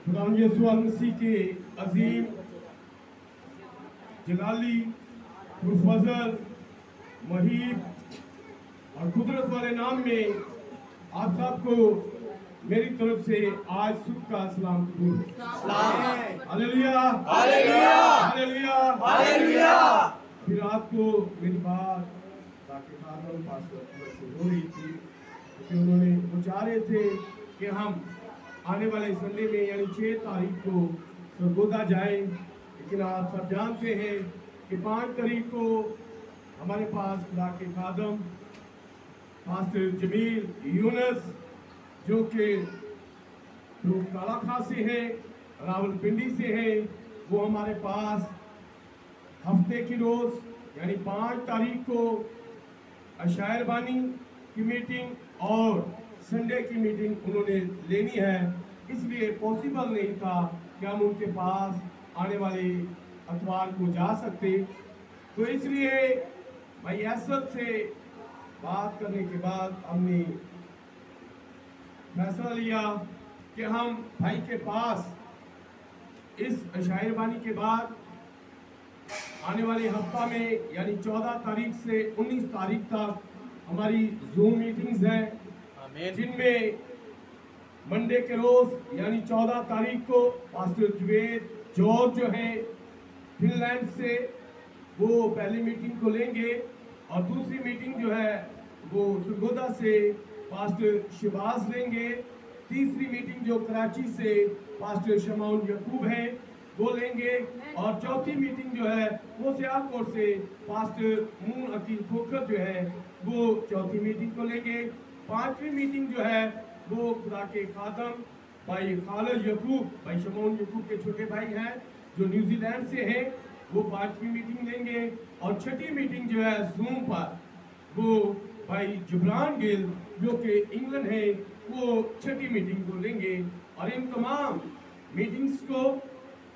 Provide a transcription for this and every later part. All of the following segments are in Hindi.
खुदा यीशु मसीह के अजीम जलाली पुरफजल महीब और कुदरत वाले नाम में आप सबको मेरी तरफ से आज सुबह का सलाम कबूल। Hallelujah hallelujah hallelujah hallelujah. फिर रात को मेरी बात ताकि खादम पास्टर से हो रही थी क्योंकि उन्होंने वो चाह रहे थे कि हम आने वाले संडे में यानी 6 तारीख को सरगोदा जाएं, लेकिन आप सब जानते हैं कि 5 तारीख को हमारे पास खुदा के खादम पास्टर जमील यूनुस जो कि कालाखा से है, रावलपिंडी से है, वो हमारे पास हफ्ते की रोज यानी 5 तारीख को अशायर बानी की मीटिंग और संडे की मीटिंग उन्होंने लेनी है, इसलिए पॉसिबल नहीं था कि हम उनके पास आने वाले अतवार को जा सकते। तो इसलिए भाई असद से बात करने के बाद हमने फैसला लिया कि हम भाई के पास इस अशायर बानी के बाद आने वाले हफ्ता में यानी 14 तारीख से 19 तारीख तक हमारी जूम मीटिंग्स हैं, जिनमें मंडे के रोज यानी 14 तारीख को पास्टर जुवेद जॉर्ज जो है फिनलैंड से वो पहली मीटिंग को लेंगे और दूसरी मीटिंग जो है वो सरगोदा से पास्टर शिवाज लेंगे। तीसरी मीटिंग जो कराची से पास्टर शमाउन यकूब है वो लेंगे और चौथी मीटिंग जो है वो सियालकोट से पास्टर मून अकील खोखर जो है वो चौथी मीटिंग को लेंगे। 5वीं मीटिंग जो है वो खुदा के खादम भाई खालिद यकूब भाई शमाउन यकूब के छोटे भाई हैं जो न्यूजीलैंड से हैं, वो 5वीं मीटिंग लेंगे और 6ठी मीटिंग जो है जूम पर वो भाई जुबरान गिल जो कि इंग्लैंड है वो 6ठी मीटिंग को लेंगे। और इन तमाम मीटिंग्स को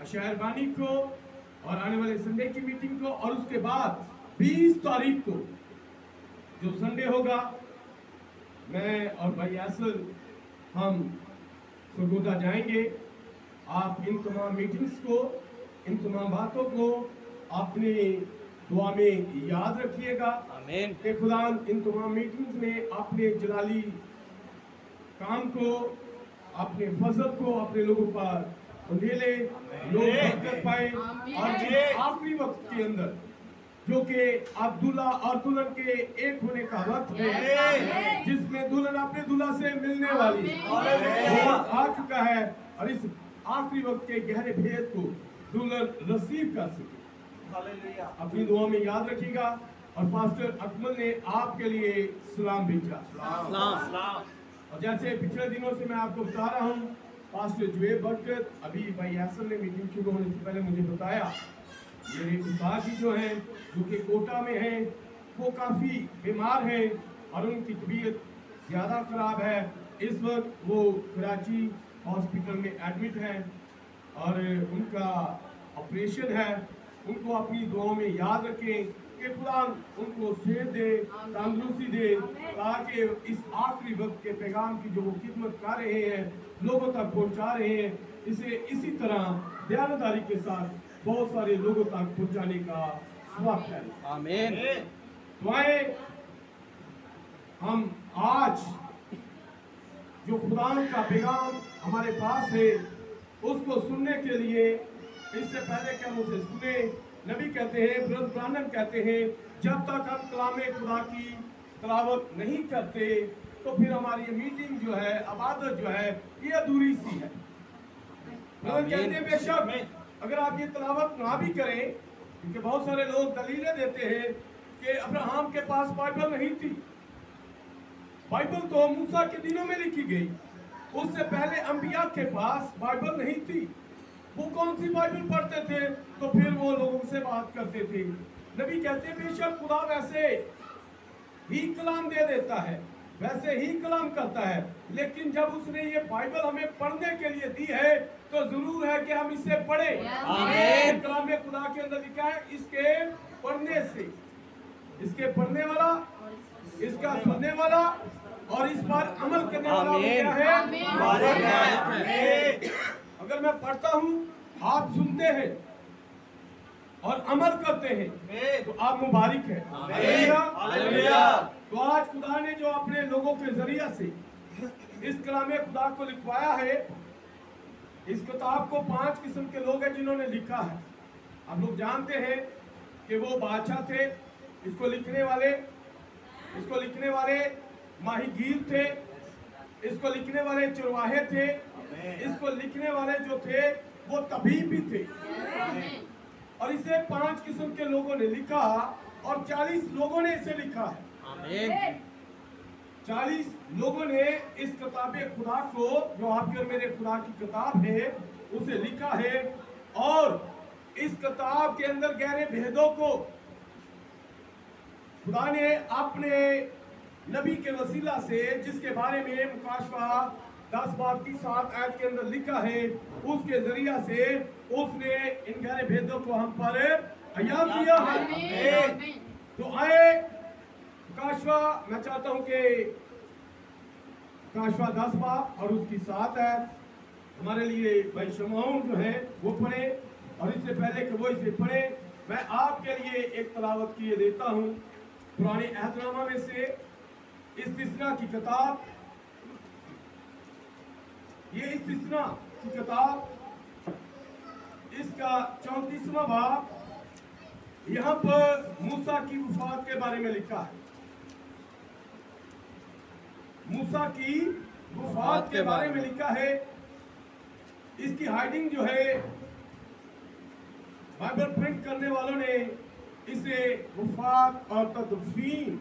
अशायर बानी को और आने वाले संडे की मीटिंग को और उसके बाद 20 तारीख को जो संडे होगा मैं और भाई यासर हम सरगोदा जाएंगे। आप इन तमाम मीटिंग्स को इन तमाम बातों को अपने दुआ में याद रखिएगा। आमीन। कि खुदा इन तमाम मीटिंग्स में अपने जलाली काम को अपने फजल को अपने लोगों पर उंडेले लोग कर पाए और आखिरी वक्त के अंदर जो कि अब दूल्हा और दुल्हन के एक होने का वक्त है, जिसमें दुल्हन अपने दूल्हा से मिलने वाली आ चुका है और इस आखिरी वक्त के गहरे भेद को दुल्हन रिसीव कर सके। अपनी दुआ में याद रखिएगा। और पास्टर अकमल ने आपके लिए सलाम भेजा। और जैसे पिछले दिनों से मैं आपको बता रहा हूँ, पास्टर जुवेद बरकत अभी भाई यासर ने मीटिंग शुरू होने से पहले मुझे बताया मेरे उस्ताद जी जो हैं जो कि कोटा में हैं वो काफ़ी बीमार हैं और उनकी तबीयत ज़्यादा ख़राब है। इस वक्त वो कराची हॉस्पिटल में एडमिट हैं और उनका ऑपरेशन है। उनको अपनी दुआओं में याद रखें कि खुदा उनको सेहत दे, तंदुरुस्ती दे, ताकि इस आखिरी वक्त के पैगाम की जो वो खिदमत कर रहे हैं लोगों तक पहुंचा रहे हैं, इसे इसी तरह दयानतदारी के साथ बहुत सारे लोगों तक पहुंचाने का वक्त है। आमीन। दुआएं हम आज जो खुदा का पैगाम हमारे पास है उसको सुनने के लिए इससे पहले कि हम उसे सुने, नबी कहते हैं, ब्रदर ब्रानम कहते हैं, जब तक हम कलामे खुदा की तलावत नहीं करते तो फिर हमारी ये मीटिंग जो है इबादत जो है ये अधूरी सी है। ब्रदर कहते हैं बेशक अगर आप ये तलावत ना भी करें, क्योंकि बहुत सारे लोग दलीलें देते हैं कि अब्राहम के पास बाइबल नहीं थी। बाइबल तो मूसा के दिनों में लिखी गई, उससे पहले अंबिया के पास बाइबल नहीं थी। वो कौन सी बाइबल पढ़ते थे? तो फिर वो लोगों से बात करते थे। नबी कहते हैं बेशक खुदा वैसे ही कलाम दे देता है, वैसे ही कलाम करता है, लेकिन जब उसने ये बाइबल हमें पढ़ने के लिए दी है तो जरूर है कि हम इसे पढ़ें। आमीन। कलाम में खुदा के अंदर लिखा है इसके पढ़ने से, इसके पढ़ने वाला, इसका सुनने वाला और इस पर अमल करने वाला क्या है? अगर मैं पढ़ता हूँ, आप सुनते हैं और अमल करते हैं, तो आप मुबारक है। हालेलुया। तो आज खुदा ने जो अपने लोगों के जरिए से इस कलाम खुदा को लिखवाया है, इस किताब को 5 किस्म के लोग हैं जिन्होंने लिखा है। आप लोग जानते हैं कि वो बादशाह थे, इसको लिखने वाले माहीगीर थे, इसको लिखने वाले चरवाहे थे, इसको लिखने वाले जो थे वो तबीब भी थे। और इसे 5 किस्म के लोगों ने लिखा और 40 लोगों ने इसे लिखा है। 40 लोगों ने इस किताब खुदा को, जो आपके और मेरे खुदा की किताब है, उसे लिखा है। और इस किताब के अंदर गहरे भेदों को खुदा ने अपने नबी के वसीला से, जिसके बारे में मुकाशवा 10 बाब की 7 आयत के अंदर लिखा है, उसके जरिया से उसने इन गहरे भेदों को हम पर अयान किया है। तो आए मुकाशवा, मैं चाहता हूं कि मुकाशवा 10 बाब और उसकी 7 आयत हमारे लिए भाई शमौन जो है वो पढ़े। और इससे पहले कि वो इसे पढ़े, मैं आपके लिए एक तलावत किए देता हूं पुराने अहदनामा में से इस्तिस्ना की किताब। ये इस्तिस्ना की किताब, इसका 34वां बाब, यहाँ पर मूसा की वफात के बारे में लिखा है। मूसा की वफात के बारे में लिखा है। इसकी हाइडिंग जो है, बाइबल प्रिंट करने वालों ने इसे वफात और तदफीन,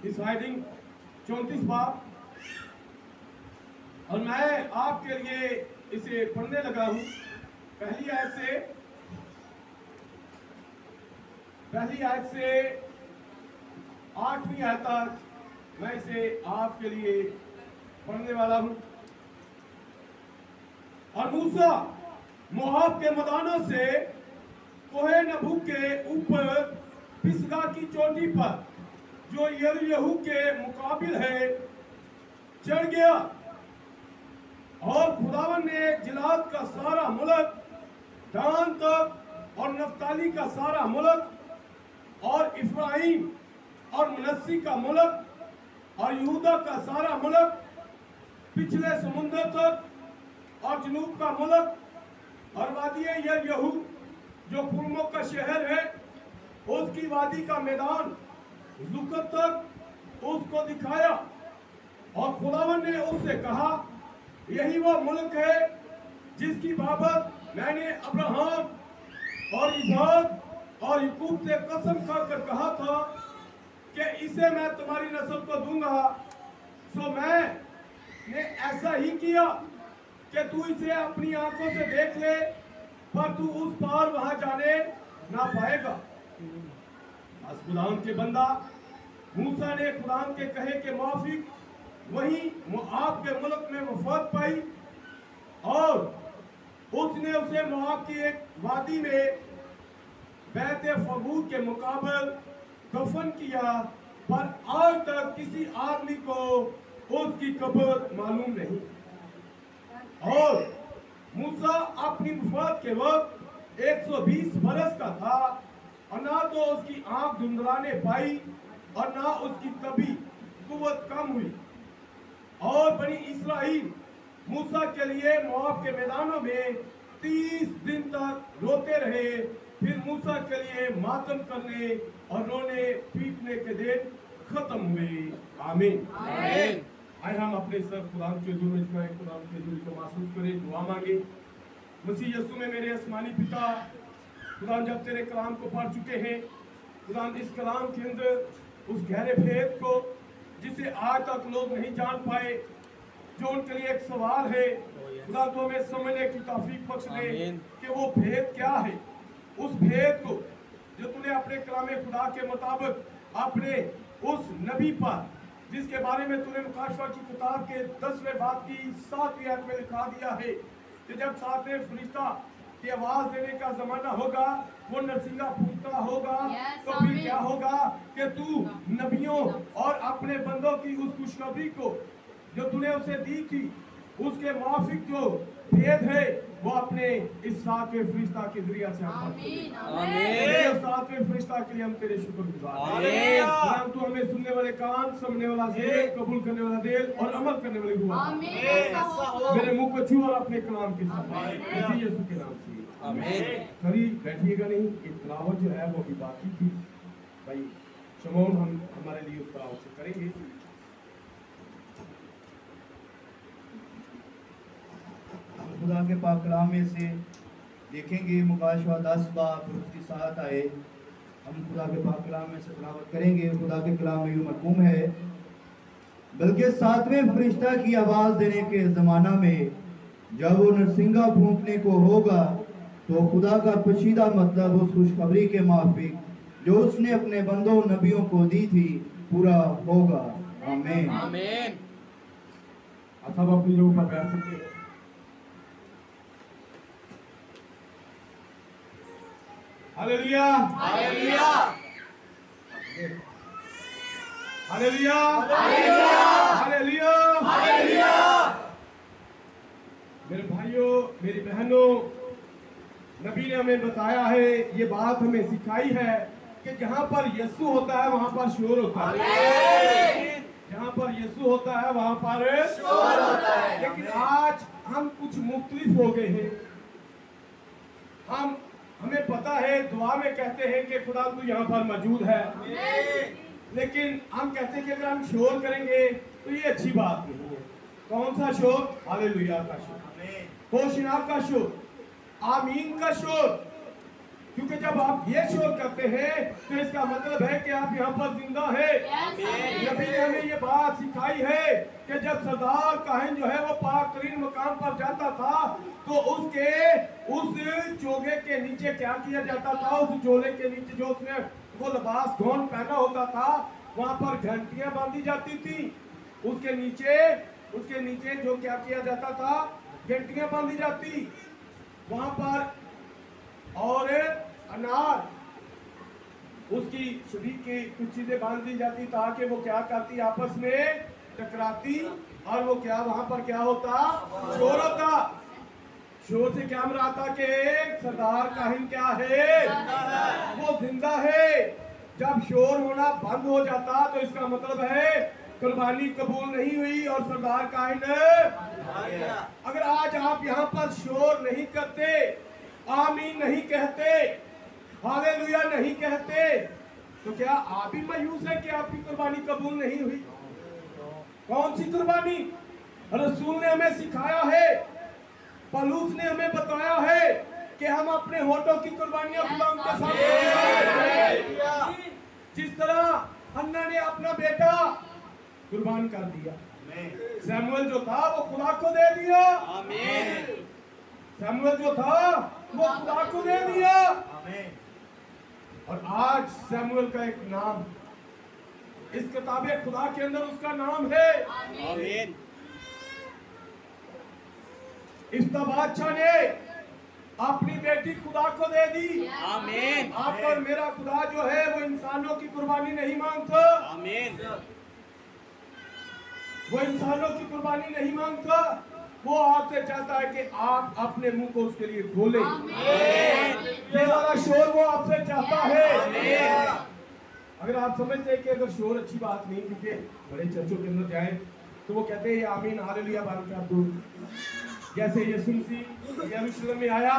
इस हाइडिंग 34 बाब, और मैं आपके लिए इसे पढ़ने लगा हूं। पहली आयत से 8वीं आयत तक मैं इसे आपके लिए पढ़ने वाला हूं। और मूसा मोआब के मैदानों से कोहे नबू के ऊपर पिसगा की चोटी पर, जो यरीहो के मुकाबिल है, चढ़ गया। और खुदावन ने जिलाद का सारा मुल्क, दान तक और नफ्ताली का सारा मुल्क, और इफ्राइम और मनस्सी का मुल्क, और यहूदा का सारा मुल्क, पिछले समुद्र तक और जनूब का मुल्क, और वादी यरीहो जो कुर्मों का शहर है, उसकी वादी का मैदान जुकत तक उसको दिखाया। और खुदावन ने उससे कहा, यही वो मुल्क है जिसकी बाबत मैंने अब्राहम और इसहाक और याकूब से कसम खाकर कहा था कि इसे मैं तुम्हारी नस्ल को दूंगा। सो मैंने ऐसा ही किया कि तू इसे अपनी आंखों से देख ले, पर तू उस पार वहां जाने ना पाएगा। खुदाम के बंदा मूसा ने खुदाम के कहे के मुआफिक वहीं मोआब के मुल्क में वफात पाई। और उसने उसे मोआब की एक वादी में बैत फगूर के मुकाबल दफन किया, पर आज तक किसी आदमी को उसकी कब्र मालूम नहीं। और मूसा अपनी वफात के वक्त 120 बरस का था, और ना तो उसकी आंख धुंधलाने पाई और ना उसकी कभी कुव्वत कम हुई। और बनी इस्राइल मूसा के लिए मोआब के मैदानों में 30 दिन तक रोते रहे। फिर मूसा के लिए मातम करने और रोने पीटने के दिन खत्म हुए। आमीन। आए हम अपने सर खुदा के हुजूर में झुकाएं, खुदा के हुजूर को महसूस करें, दुआ मांगे। मसीह यीशु में मेरे आसमानी पिता, खुदा जब तेरे कलाम को पढ़ चुके हैं, खुदा इस कलाम के अंदर उस गहरे भेद को जिसे आज तक लोग नहीं जान पाए, जो उनके लिए एक सवाल है, खुदा तो हमें समझने की तौफीक बख्श दे कि वो भेद क्या है। उस भेद को जो तूने अपने कलाम खुदा के मुताबिक अपने उस नबी पर, जिसके बारे में तूने मुकाशवा की किताब के 10वें बाब की 7वीं आयत में लिखा दिया है कि जब 7वें फरिश्ता की आवाज देने का जमाना होगा, वो नरसिंगा फूटता होगा, तो फिर क्या होगा कि तू नबियों और अपने बंदों की उस खुशखबरी को जो तूने उसे दी थी, उसके माफिक जो भेद है वो अपने इस सातवें फरिश्ता के जरिए से हम आमीन। सातवें फरिश्ता के लिए हम तेरे शुक्रगुजार हैं। तू हमें सुनने वाले कान, समझने वाला दिल, कबूल करने वाला दिल और अमल करने वाले हुआ। मेरे मुंह को छू और अपने कलाम के साथ यीशु के नाम से आमीन। करीब बैठिएगा नहीं, एक तिलावत जो है वो भी बाकी थी भाई शमौन हम हमारे लिए उस तिलावत से करेंगे। खुदा के पाक कलाम में से देखेंगे मुकाशवा 10 बाब उसकी साथ आए। हम खुदा के पाक कलाम में से तिलावत करेंगे। खुदा के कलाम में यूं मरकूम है, बल्कि सातवें फरिश्ता की आवाज देने के जमाना में जब वो नरसिंगा फूंकने को होगा तो खुदा का पशीदा मतलब उस खुशखबरी के माफिक जो उसने अपने बंदों नबियों को दी थी पूरा होगा। आमीन आमीन। आप सब अपनी जगह पर बैठ सकते हैं। Hallelujah hallelujah hallelujah hallelujah hallelujah. मेरे भाइयों, मेरी बहनों, नबी ने हमें बताया है, ये बात हमें सिखाई है कि जहाँ पर यीशु होता है वहाँ पर शोर होता है। जहाँ पर यीशु होता है वहाँ पर शोर होता है। लेकिन आज हम कुछ मुख्तलिफ हो गए हैं। हमें पता है, दुआ में कहते हैं कि खुदा तू यहाँ पर मौजूद है, लेकिन हम कहते हैं कि अगर हम शोर करेंगे तो ये अच्छी बात नहीं है। कौन सा शोर? हालेलुया का शोर, होशियार का शोर, आमीन का शोर। क्योंकि जब आप ये शोर करते हैं तो इसका मतलब है कि आप यहाँ पर जिंदा है। नबी ने हमें ये बात सिखाई है कि जब सरदार काहिन जो है वो पाक तरीन मकाम पर जाता था तो उसके उस चोगे के नीचे क्या किया जाता था? उस चोले के नीचे जो उसने वो लिबास गौन पहना होता था वहां पर घंटियां बांधी जाती थी। उसके नीचे जो क्या किया जाता था? घंटियां बांधी जाती वहां पर, और अनार उसकी शरीर की कुछ चीजें बांध दी जाती ताकि वो क्या करती? आपस में टकराती और वो क्या वहां पर क्या होता? शोर होता। शोर से क्या मराता कि सरदार काहिन क्या है? वो जिंदा है। जब शोर होना बंद हो जाता तो इसका मतलब है कुर्बानी कबूल नहीं हुई और सरदार काहिन। अगर आज आप यहाँ पर शोर नहीं करते, आमीन नहीं कहते, हालेलुया नहीं कहते, तो क्या आप ही मायूस है कि आपकी कुर्बानी कबूल नहीं हुई? कौन सी कुर्बानी? रसूल ने हमें सिखाया है, पौलुस ने हमें बताया है कि हम अपने होठों की कुर्बानियां खुदा के सामने, जिस तरह हन्ना ने अपना बेटा कुर्बान कर दिया। सैमुअल जो था वो खुदा को दे दिया। सैमुअल जो था वो खुदा को दे दिया। और आज सैमुअल का एक नाम इस किताबे खुदा के अंदर उसका नाम है। आमीन। इफ्ता बादशाह ने अपनी बेटी खुदा को दे दी। आमीन। आप और मेरा खुदा जो है वो इंसानों की कुर्बानी नहीं मांगता। आमीन। वो इंसानों की कुर्बानी नहीं मांगता। वो आपसे चाहता है कि आप अपने मुंह को उसके लिए खोलें। ये वाला शोर वो आपसे चाहता है। अगर आप समझते हैं कि अगर शोर अच्छी बात नहीं, क्योंकि बड़े चर्चों के अंदर जाए तो वो कहते हैं आमीन हालेलुया बंद कर दो। जैसे यीशु मसीह यरूशलेम में आया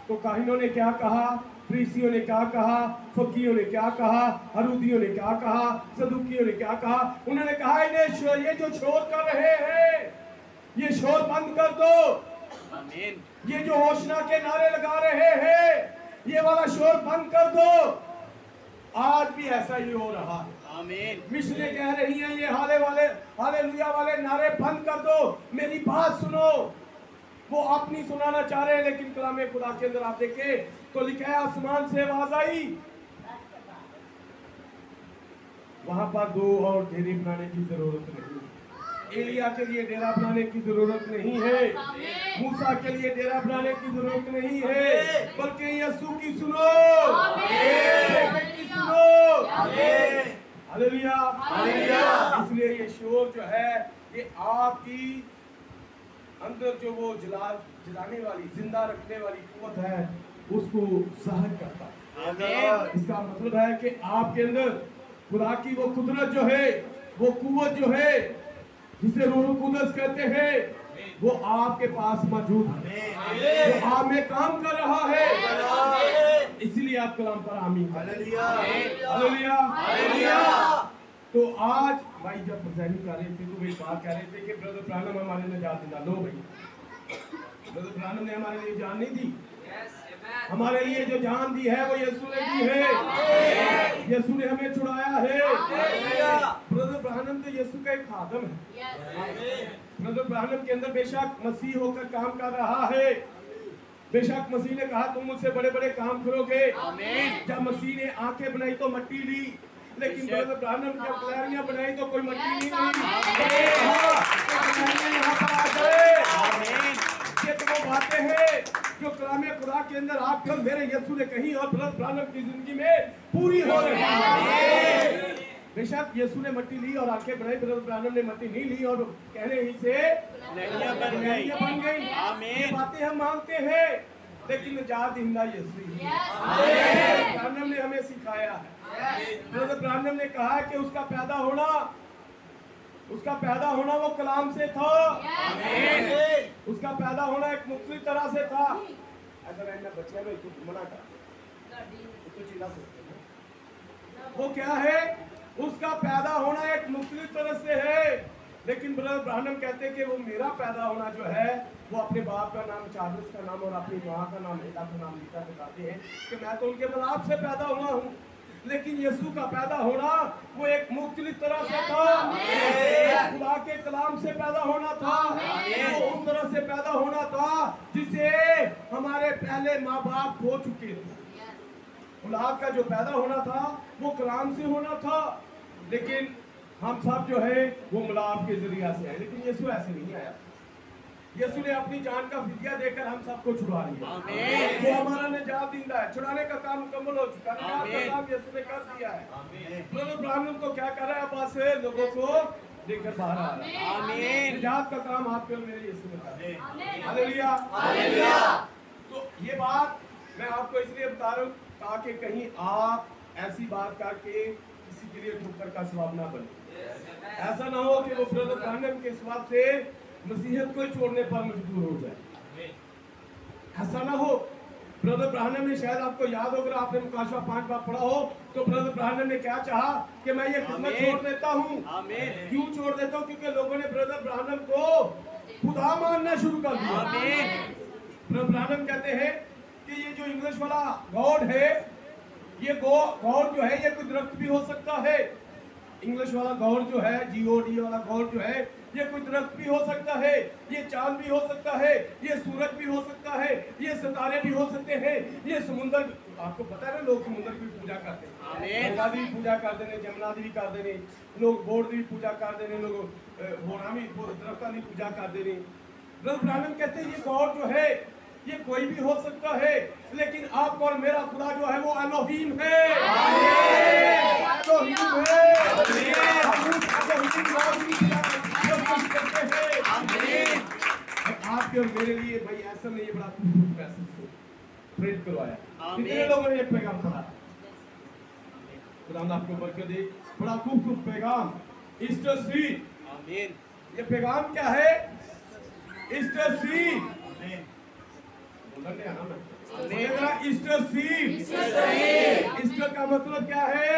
तो काहिनों ने क्या कहा, फरीसियों ने क्या कहा, फकीयों ने क्या कहा, हरूदियों ने क्या कहा, सदुकियों ने क्या कहा? उन्होंने कहा इन्हें ये जो शोर कर रहे हैं ये शोर बंद कर दो। आमीन। ये जो होशना के नारे लगा रहे हैं ये वाला शोर बंद कर दो। आज भी ऐसा ही हो रहा है। आमीन। मिशनें कह रही हैं ये हालेलुया वाले नारे बंद कर दो। मेरी बात सुनो। वो अपनी सुनाना चाह रहे हैं, लेकिन कलामे खुदा के अंदर आप देखें तो लिखा है आसमान से आवाज आई, वहां पर दो और डेरे बनाने की जरूरत नहीं। एलिया के लिए डेरा बनाने की जरूरत नहीं है, मूसा के लिए डेरा बनाने की जरूरत नहीं है, बल्कि यीशु की सुनो, हालेलुया। इसलिए ये शोर जो है कि आपकी अंदर जो वो जलाने वाली, जिंदा रखने वाली कुव्वत है, उसको ज़ाहिर करता है। आमीन। इसका मतलब है कि आपके अंदर खुदा की वो कुदरत जो है, वो कुव्वत जो है, जिसे रूह कुदस कहते हैं, वो आपके पास मौजूद है, वो आप में काम कर रहा है। इसलिए आप कलाम पर आमीन। हालेलुया। हालेलुया। तो आज भाई जब प्रेजेंट कर रहे थे तो वे बात कह रहे थे कि ब्रदर ब्रानम हमारे लिए जान देना। लो भाई, ब्रदर ब्रानम ने हमारे लिए जान नहीं दी, हमारे लिए जो जान दी है वो यीशु ने दी है। यीशु ने हमें छुड़ाया है। ब्रदर ब्रानम तो यीशु का एक खादम है। ब्रदर ब्रानम के अंदर बेशक मसीह होकर काम कर रहा है। बेशक मसीह ने कहा तुम मुझसे बड़े बड़े काम करोगे। जब मसीह ने आंखें बनाई तो मट्टी ली, लेकिन ब्रदर ब्रानम जब कलैरियां बनाई तो कोई मट्टी नहीं ली। यहाँ पर आ गए। ये तो वो बातें हैं जो कलामे खुदा के अंदर आपके और मेरे यीशु ने कही और ब्रदर ब्रानम की जिंदगी में पूरी हो रही है। बेशक यीशु ने मट्टी ली और आंखें बनाई, ब्रदर ब्रानम ने मट्टी नहीं ली और कहने ही से कलाइयाँ बन गई। ये बातें हम मानते हैं, लेकिन निजात दहिंदा यीशु ही है। ब्रानम ने हमें सिखाया है। ब्रदर ब्रानम ने कहा कि उसका पैदा होना वो कलाम से था। उसका पैदा होना एक मुख्तलिफ तरह से था। अगर ऐसा बच्चे में तो मना कर तो चिल्ला सकते हैं। वो क्या है? उसका पैदा होना एक मुख्तलिफ तरह से है, लेकिन ब्रदर ब्रानम कहते हैं कि वो मेरा पैदा होना जो है वो अपने बाप का नाम, चार्ल्स का नाम और अपनी माँ का नाम, पिता का नाम लिखा बताते हैं कि मैं तो उनके बाप से पैदा हुआ हूँ। लेकिन यीशु का पैदा होना वो एक मुख्तलिफ तरह से था। खुदा के कलाम से पैदा होना था। वो उस तरह से पैदा होना था जिसे हमारे पहले माँ बाप हो चुके थे। औलाद का जो पैदा होना था वो कलाम से होना था, लेकिन हम सब जो है वो मुलाब के जरिया से है। लेकिन यीशु ऐसे नहीं आया। यीशु ने अपनी जान का फिदिया देकर हम सबको छुड़ा लिया। वो हमारा निजात दींदा है। छुड़ाने का काम मुकम्मल हो चुका है। निजात का काम यीशु ने कर दिया है। ब्रदर ब्रानम को क्या कर रहा है? पास से लोगों को लेकर बाहर आ रहा है। निजात का काम आपके और मेरे यीशु ने कर दिया। हालेलुया। तो ये बात मैं आपको इसलिए बता रहा हूँ ताकि कहीं आप ऐसी बात करके किसी के लिए ठोकर का सबब ना बने। ऐसा ना हो कि वो ब्रदर ब्रानम के सबब से मसीहत को छोड़ने पर मजबूर हो जाए। ऐसा ना हो। ब्रदर ब्रानम ने, शायद आपको याद होगा, आपने मुकाशवा 5 बार पढ़ा हो, तो ब्रदर ब्रानम ने क्या चाहा कि मैं ये खिदमत छोड़ देता हूँ। क्यों छोड़ देता हूँ? क्योंकि लोगों ने ब्रदर ब्रानम को खुदा मानना शुरू कर दिया। ब्रदर ब्रानम कहते हैं कि ये जो इंग्लिश वाला गॉड है, ये गॉड जो है ये कोई दरख्त भी हो सकता है। इंग्लिश वाला गॉड जो है, GOD वाला गॉड जो है, ये कोई दरख्त भी हो सकता है, ये चांद भी हो सकता है, ये सूरज भी हो सकता है, ये सितारे भी हो सकते हैं, ये समुंदर। आपको पता है ना, लोग समुंदर की पूजा करते हैं, गंगा की पूजा करते हैं, जमुना की भी करते हैं, लोग बोर्ड की भी पूजा करते हैं, लोग बोरा भी दरख्तां की पूजा करते हैं। ब्रदर ब्रानम कहते हैं ये गॉड जो है ये कोई भी हो सकता है, लेकिन आपका और मेरा खुदा जो है वो एलोहीम है। एलोहीम है। आपके और मेरे लिए भाई ऐसा नहीं, बड़ा खूबसूरत मैसेज प्रिंट करवाया। कितने लोगों ने ये पैगाम पढ़ा? खुदा आपको बरकत दे। बड़ा खूबसूरत पैगाम, ईस्टर सीड। आमीन। ये पैगाम क्या है? Easter seed. Easter seed. Easter का मतलब क्या है?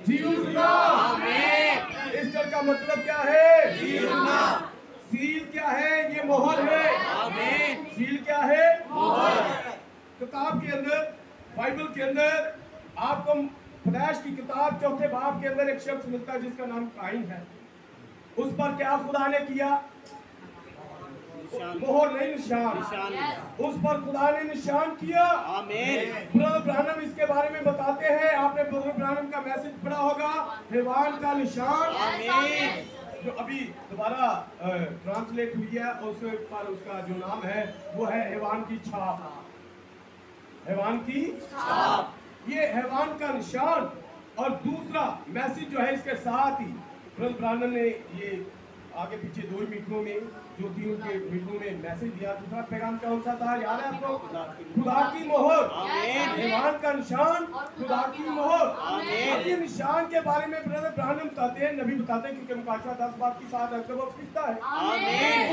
जीवना। ईस्टर का मतलब क्या है? जीवना। सील क्या है? ये मोहर है। सील क्या है? मोहर। किताब के अंदर, बाइबल के अंदर आपको पैदाइश की किताब 4 बाब के अंदर एक शख्स मिलता है जिसका नाम काइन है। उस पर क्या खुदा ने किया? मोहर नहीं, निशान। उस पर खुदा ने निशान किया। ब्रदर ब्रानम इसके बारे में बताते हैं। आपने ब्रदर ब्रानम का मैसेज पढ़ा होगा, हैवान का निशान, जो अभी दोबारा ट्रांसलेट हुई है। उस पर उसका जो नाम है वो है हैवान की छाप। हैवान की छाप, ये हैवान का निशान। और दूसरा मैसेज जो है इसके साथ ही ब्रदर ब्रानम ने ये आगे पीछे 2 ही मीटिंगों में जो थी उनके मीटिंगों में मैसेज दिया। दूसरा पैगाम कौन सा था, याद है आपको? खुदा की मोहर, ईमान का निशान, खुदा की मोहर। ये निशान के बारे में ब्रदर ब्रानम बताते हैं, नबी बताते हैं, क्योंकि मुकाशवा 10 बाब की 7 आयत वो फरिश्ता है।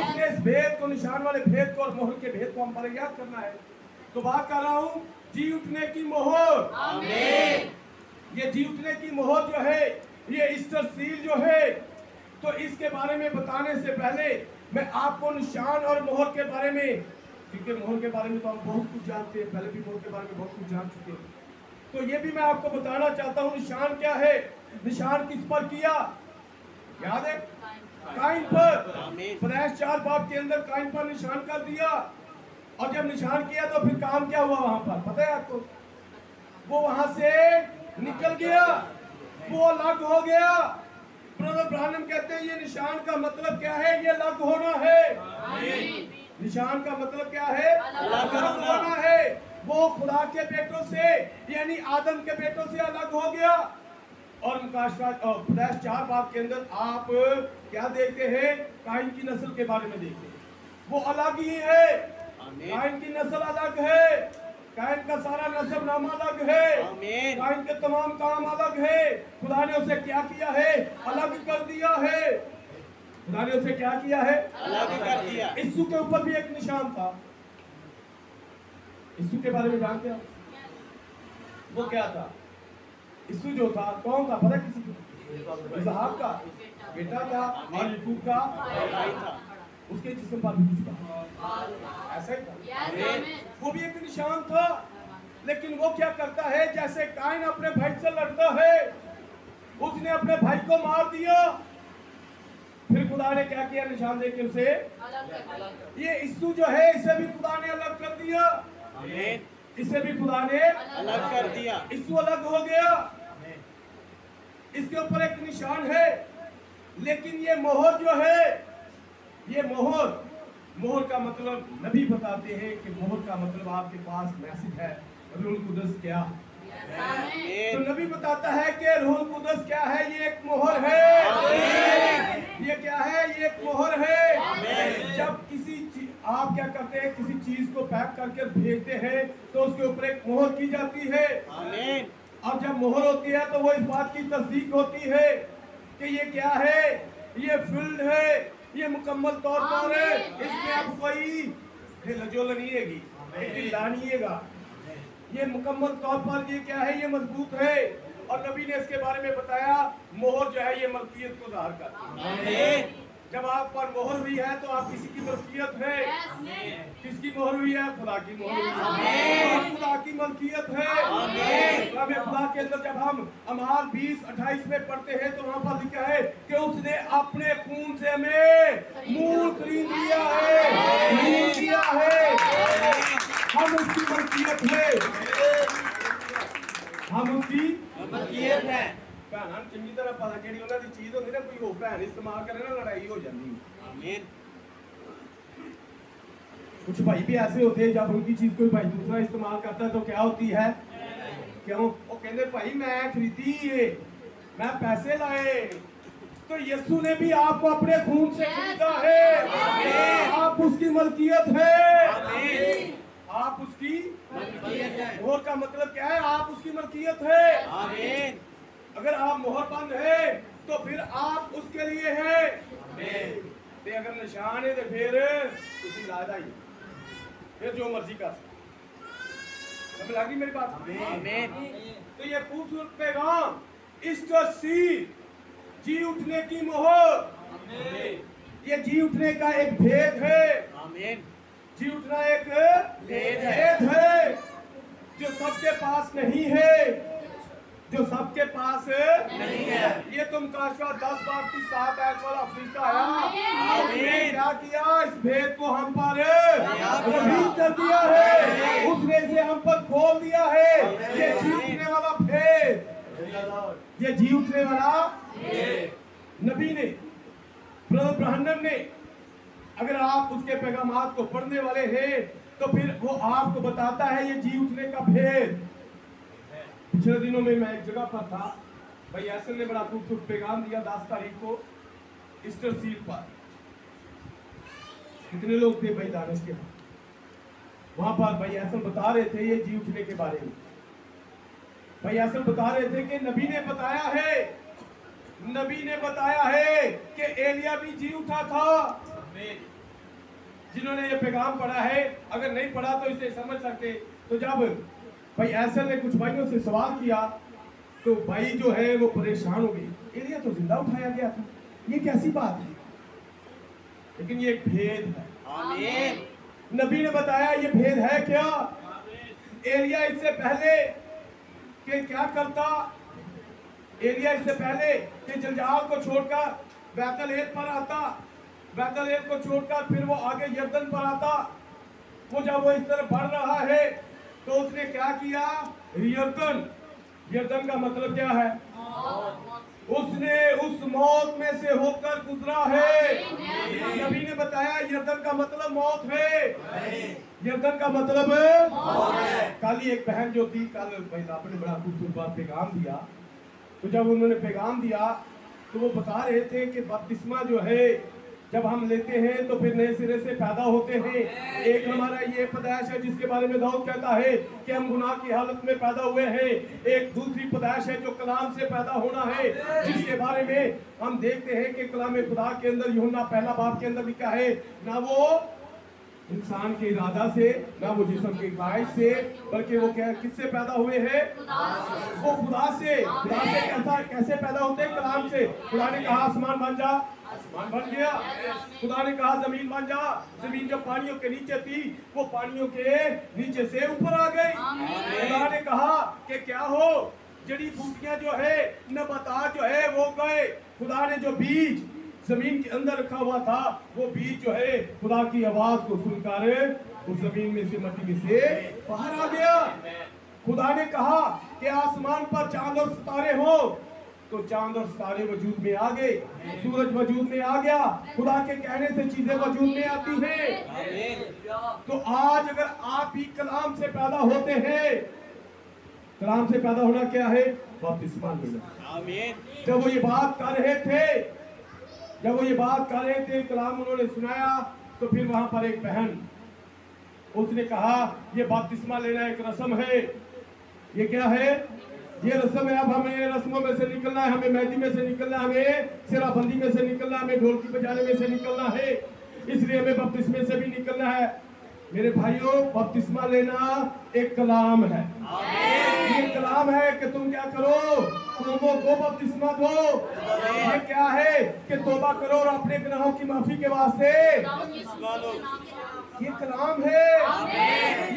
उसने इस भेद को, निशान वाले भेद को और मोहर के भेद को हम पर याद करना है। तो बात कर रहा हूँ जी उठने की मोहर। ये जी उठने की मोहर जो है, ये ईस्टर सील जो है, तो इसके बारे में बताने से पहले मैं आपको निशान और मोहर के बारे में, क्योंकि मोहर के बारे में तो हम बहुत कुछ जानते हैं, पहले भी मोहर के बारे में बहुत कुछ जान चुके हैं, तो ये भी मैं आपको बताना चाहता हूँ निशान क्या है। निशान किस पर किया, याद है? काइन पर। पैदाइश 4 बाब के अंदर काइन पर निशान कर दिया, और जब निशान किया तो फिर काम क्या हुआ वहां पर, पता है आपको? वो वहां से निकल गया, वो अलग हो गया। ब्रदर ब्रानम कहते हैं ये निशान का मतलब क्या है, ये अलग होना है। निशान का मतलब क्या है, अलग होना है। वो खुदा के बेटों से यानी आदम के बेटों से अलग हो गया। और पैदाइश 4 बाब के अंदर आप क्या देखते हैं, काइन की नस्ल के बारे में देखते हैं, वो अलग ही है। काइन की नस्ल अलग है, काइन का सारा नसबनामा अलग है, काइन के तमाम काम अलग है। खुदा ने उसे क्या किया है, अलग कर दिया है। खुदा ने उसे क्या किया है, अलग कर दिया। यीशु के ऊपर भी एक निशान था, यीशु के बारे में जानते हैं? वो क्या था? यीशु जो था कौन था, पता किसी को? इसहाक का बेटा था और याकूब का भाई था। उसके जिस्म पर भी कुछ था, ऐसा ही था। वो भी एक निशान था। लेकिन वो क्या करता है, जैसे काइन अपने भाई से लड़ता है, उसने अपने भाई को मार दिया, फिर खुदा ने क्या किया, निशान देके उसे ये यीशु जो है इसे भी खुदा ने अलग कर दिया। इसे भी खुदा ने अलग कर दिया, यीशु अलग हो गया। इसके ऊपर एक निशान है। लेकिन ये मोहर जो है, ये मोहर का मतलब नबी बताते हैं कि मोहर का मतलब आपके पास मैसेज है, रूहुल कुदस क्या? तो नबी बताता है कि रूहुल कुदस क्या है, ये एक मोहर है। ये क्या है, ये एक मोहर है। जब आप क्या करते हैं, किसी चीज को पैक करके भेजते हैं तो उसके ऊपर एक मोहर की जाती है। और जब मोहर होती है तो वो इस बात की तस्दीक होती है कि ये क्या है, ये फील्ड है, ये मुकम्मल तौर पर है, इसमें अब कोई लजोल नहीं है, ये मुकम्मल तौर पर ये क्या है, ये मजबूत है। और नबी ने इसके बारे में बताया, मोहर जो है ये मलकियत को ज़ाहिर करती है। जब आप पर मोहर हुई है तो आप किसी की मलकियत है। किसकी मोहर हुई है? खुदा की मोहर हुई है, खुदा की मलकियत है। खुदा के अंदर जब हम अमाल 20:28 में पढ़ते हैं तो वहाँ पर लिखा है कि उसने अपने खून से हमें मूल खरीद लिया है, हम उसकी मलकियत है, हम उसकी मलकियत है। भैन चंगी तरह पता जी उन्होंने चीज होती ना, कोई हो भैन इस्तेमाल करे ना, लड़ाई हो जाती है। कुछ भाई भी ऐसे होते हैं, जब उनकी चीज कोई भाई दूसरा इस्तेमाल करता है तो क्या होती है, क्यों? वो कहते भाई मैं खरीदी है, मैं पैसे लाए। तो यीशु ने भी आपको अपने खून से खरीदा है, आप उसकी मलकियत है, आप उसकी मलकियत है। मोहर का मतलब क्या है? आप उसकी मलकियत है। अगर आप मोहरबंद है तो फिर आप उसके लिए है। अगर निशान है तो फिर उसी लादा ही, फिर जो मर्जी कर सकते। लगी मेरी बात? तो ये खूबसूरत पैगाम, ईस्टर सील, जी उठने की मोहर, ये जी उठने का एक भेद है। जी उठना एक भेद है जो सबके पास नहीं है, जो सबके पास नहीं है। ये तुम काशवा 10 बाब की 7 आयत वाला फरिश्ता आया, उसने क्या किया, इस भेद को हम पर रिवील कर दिया है, उसने इसे हम पर खोल दिया है। ये जी उठने वाला भेद, ये जी उठने वाला नबी ने, ब्रदर ब्रानम ने, अगर आप उसके पैगामात को पढ़ने वाले हैं तो फिर वो आपको बताता है ये जी उठने का भेद। पिछले दिनों में मैं एक जगह पर था, भाई ऐसे ने बड़ा खूबसूरत पैगाम दिया 10 तारीख को, ईस्टर सील पर कितने लोग थे भाई दानिश के वहां पर? भाई ऐसा बता रहे थे ये जी उठने के बारे में। भाई ऐसा बता रहे थे कि नबी ने बताया है कि एलिया भी जी उठा था। जिन्होंने ये पैगाम पढ़ा है, अगर नहीं पढ़ा तो इसे समझ सकते। तो जब भाई ऐसा ने कुछ भाइयों से सवाल किया तो भाई जो है वो परेशान हो गई। एलिया तो जिंदा उठाया गया था, ये कैसी बात है? लेकिन ये एक भेद है। आमीन। नबी ने बताया ये भेद है क्या? एलिया इससे पहले कि क्या करता? एलिया इससे पहले कि जलजाल को छोड़कर बैतलहम पर आता, बैतलहम को छोड़कर फिर वो आगे यरदन पर आता। वो जब वो इस तरफ बढ़ रहा है तो उसने क्या किया? यरदन का मतलब क्या है? उसने उस मौत में से होकर गुजरा है। नबी ने बताया यरदन का मतलब मौत है। यरदन का मतलब कल ही एक बहन जो थी, कल भाई आपने बड़ा खूबसूरत पैगाम दिया। तो जब उन्होंने पैगाम दिया तो वो बता रहे थे कि बपतिस्मा जो है जब हम लेते हैं तो फिर नए सिरे से पैदा होते हैं। एक हमारा ये पैदाइश है जिसके बारे में दाऊद कहता है कि हम गुनाह की हालत में पैदा हुए हैं। एक दूसरी पैदाइश है जो कलाम से पैदा होना है, जिसके बारे में हम देखते हैं कि कलाम खुदा के अंदर यूहन्ना पहला बाब के अंदर लिखा है, ना वो इंसान के इरादा से, ना वो जिस्म के ख्वाहिश से, बल्कि वो क्या किससे पैदा हुए हैं? वो खुदा से। खुदा से कैसे पैदा होते हैं? कलाम से। खुदा ने कहा आसमान बन जा, आसमान बन गया। खुदा ने कहा जमीन बन जा, जमीन जब पानियों के नीचे थी वो पानियों के नीचे से ऊपर आ गई। खुदा ने कहा कि क्या हो, जड़ी बूटियां जो है, नबातात जो है वो गए। खुदा ने जो बीज जमीन के अंदर रखा हुआ था वो बीज जो है खुदा की आवाज को सुनकर उस जमीन में से, मट्टी में से बाहर आ गया। खुदा ने कहा कि आसमान पर चांद और सितारे हो, तो चांद और सितारे वजूद में आ गए, सूरज वजूद में आ गया। खुदा के कहने से चीजें वजूद में आती हैं। तो आज अगर आप भी कलाम से पैदा होते हैं, कलाम से पैदा होना क्या है? बपतिस्मा लेना। जब वो ये बात कर रहे थे, कलाम उन्होंने सुनाया, तो फिर वहां पर एक बहन, उसने कहा ये बपतिस्मा लेना एक रस्म है। ये क्या है? ये रस्म है। अब हमें रस्मों में से निकलना है, हमें मेहंदी में से निकलना है, हमें सिराबंदी में से निकलना है, हमें ढोलकी बजाने में से निकलना है, इसलिए हमें बपतिस्मे से भी निकलना है। मेरे भाइयों, बपतिस्मा लेना एक कलाम है। ये कलाम है कि तुम क्या करो? तुमको बपतिस्मा दो। ये क्या है कि तौबा करो और अपने गुनाहों की माफी के वास्ते। ये कलाम है,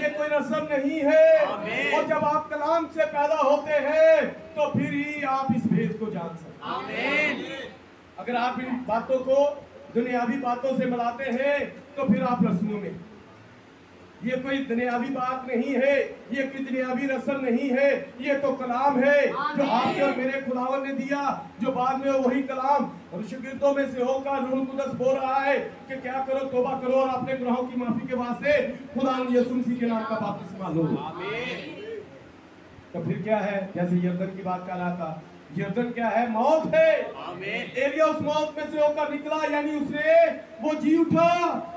ये कोई रस्म नहीं है। और जब आप कलाम से पैदा होते हैं तो फिर ही आप इस भेद को जान सकते हैं। अगर आप इन बातों को दुनियावी बातों से मिलाते हैं तो फिर आप रस्मों में। ये कोई दुनियावी बात नहीं है, ये कोई दुनियावी रस्म नहीं है, ये तो कलाम है जो आपके और मेरे खुदावन ने दिया, जो बाद में वही कलाम और शागिर्दों में से होकर रूह कुदस बोल रहा है कि क्या करो? तौबा करो और अपने गुनाहों की माफी के वास्ते खुदा यीशु मसीह के नाम का बपतिस्मा लो। तो फिर क्या है? जैसे यरदन की बात कर रहा था, यरदन क्या है? मौत है। एलिया उस मौत में से होकर निकला, यानी उसने वो जी उठा।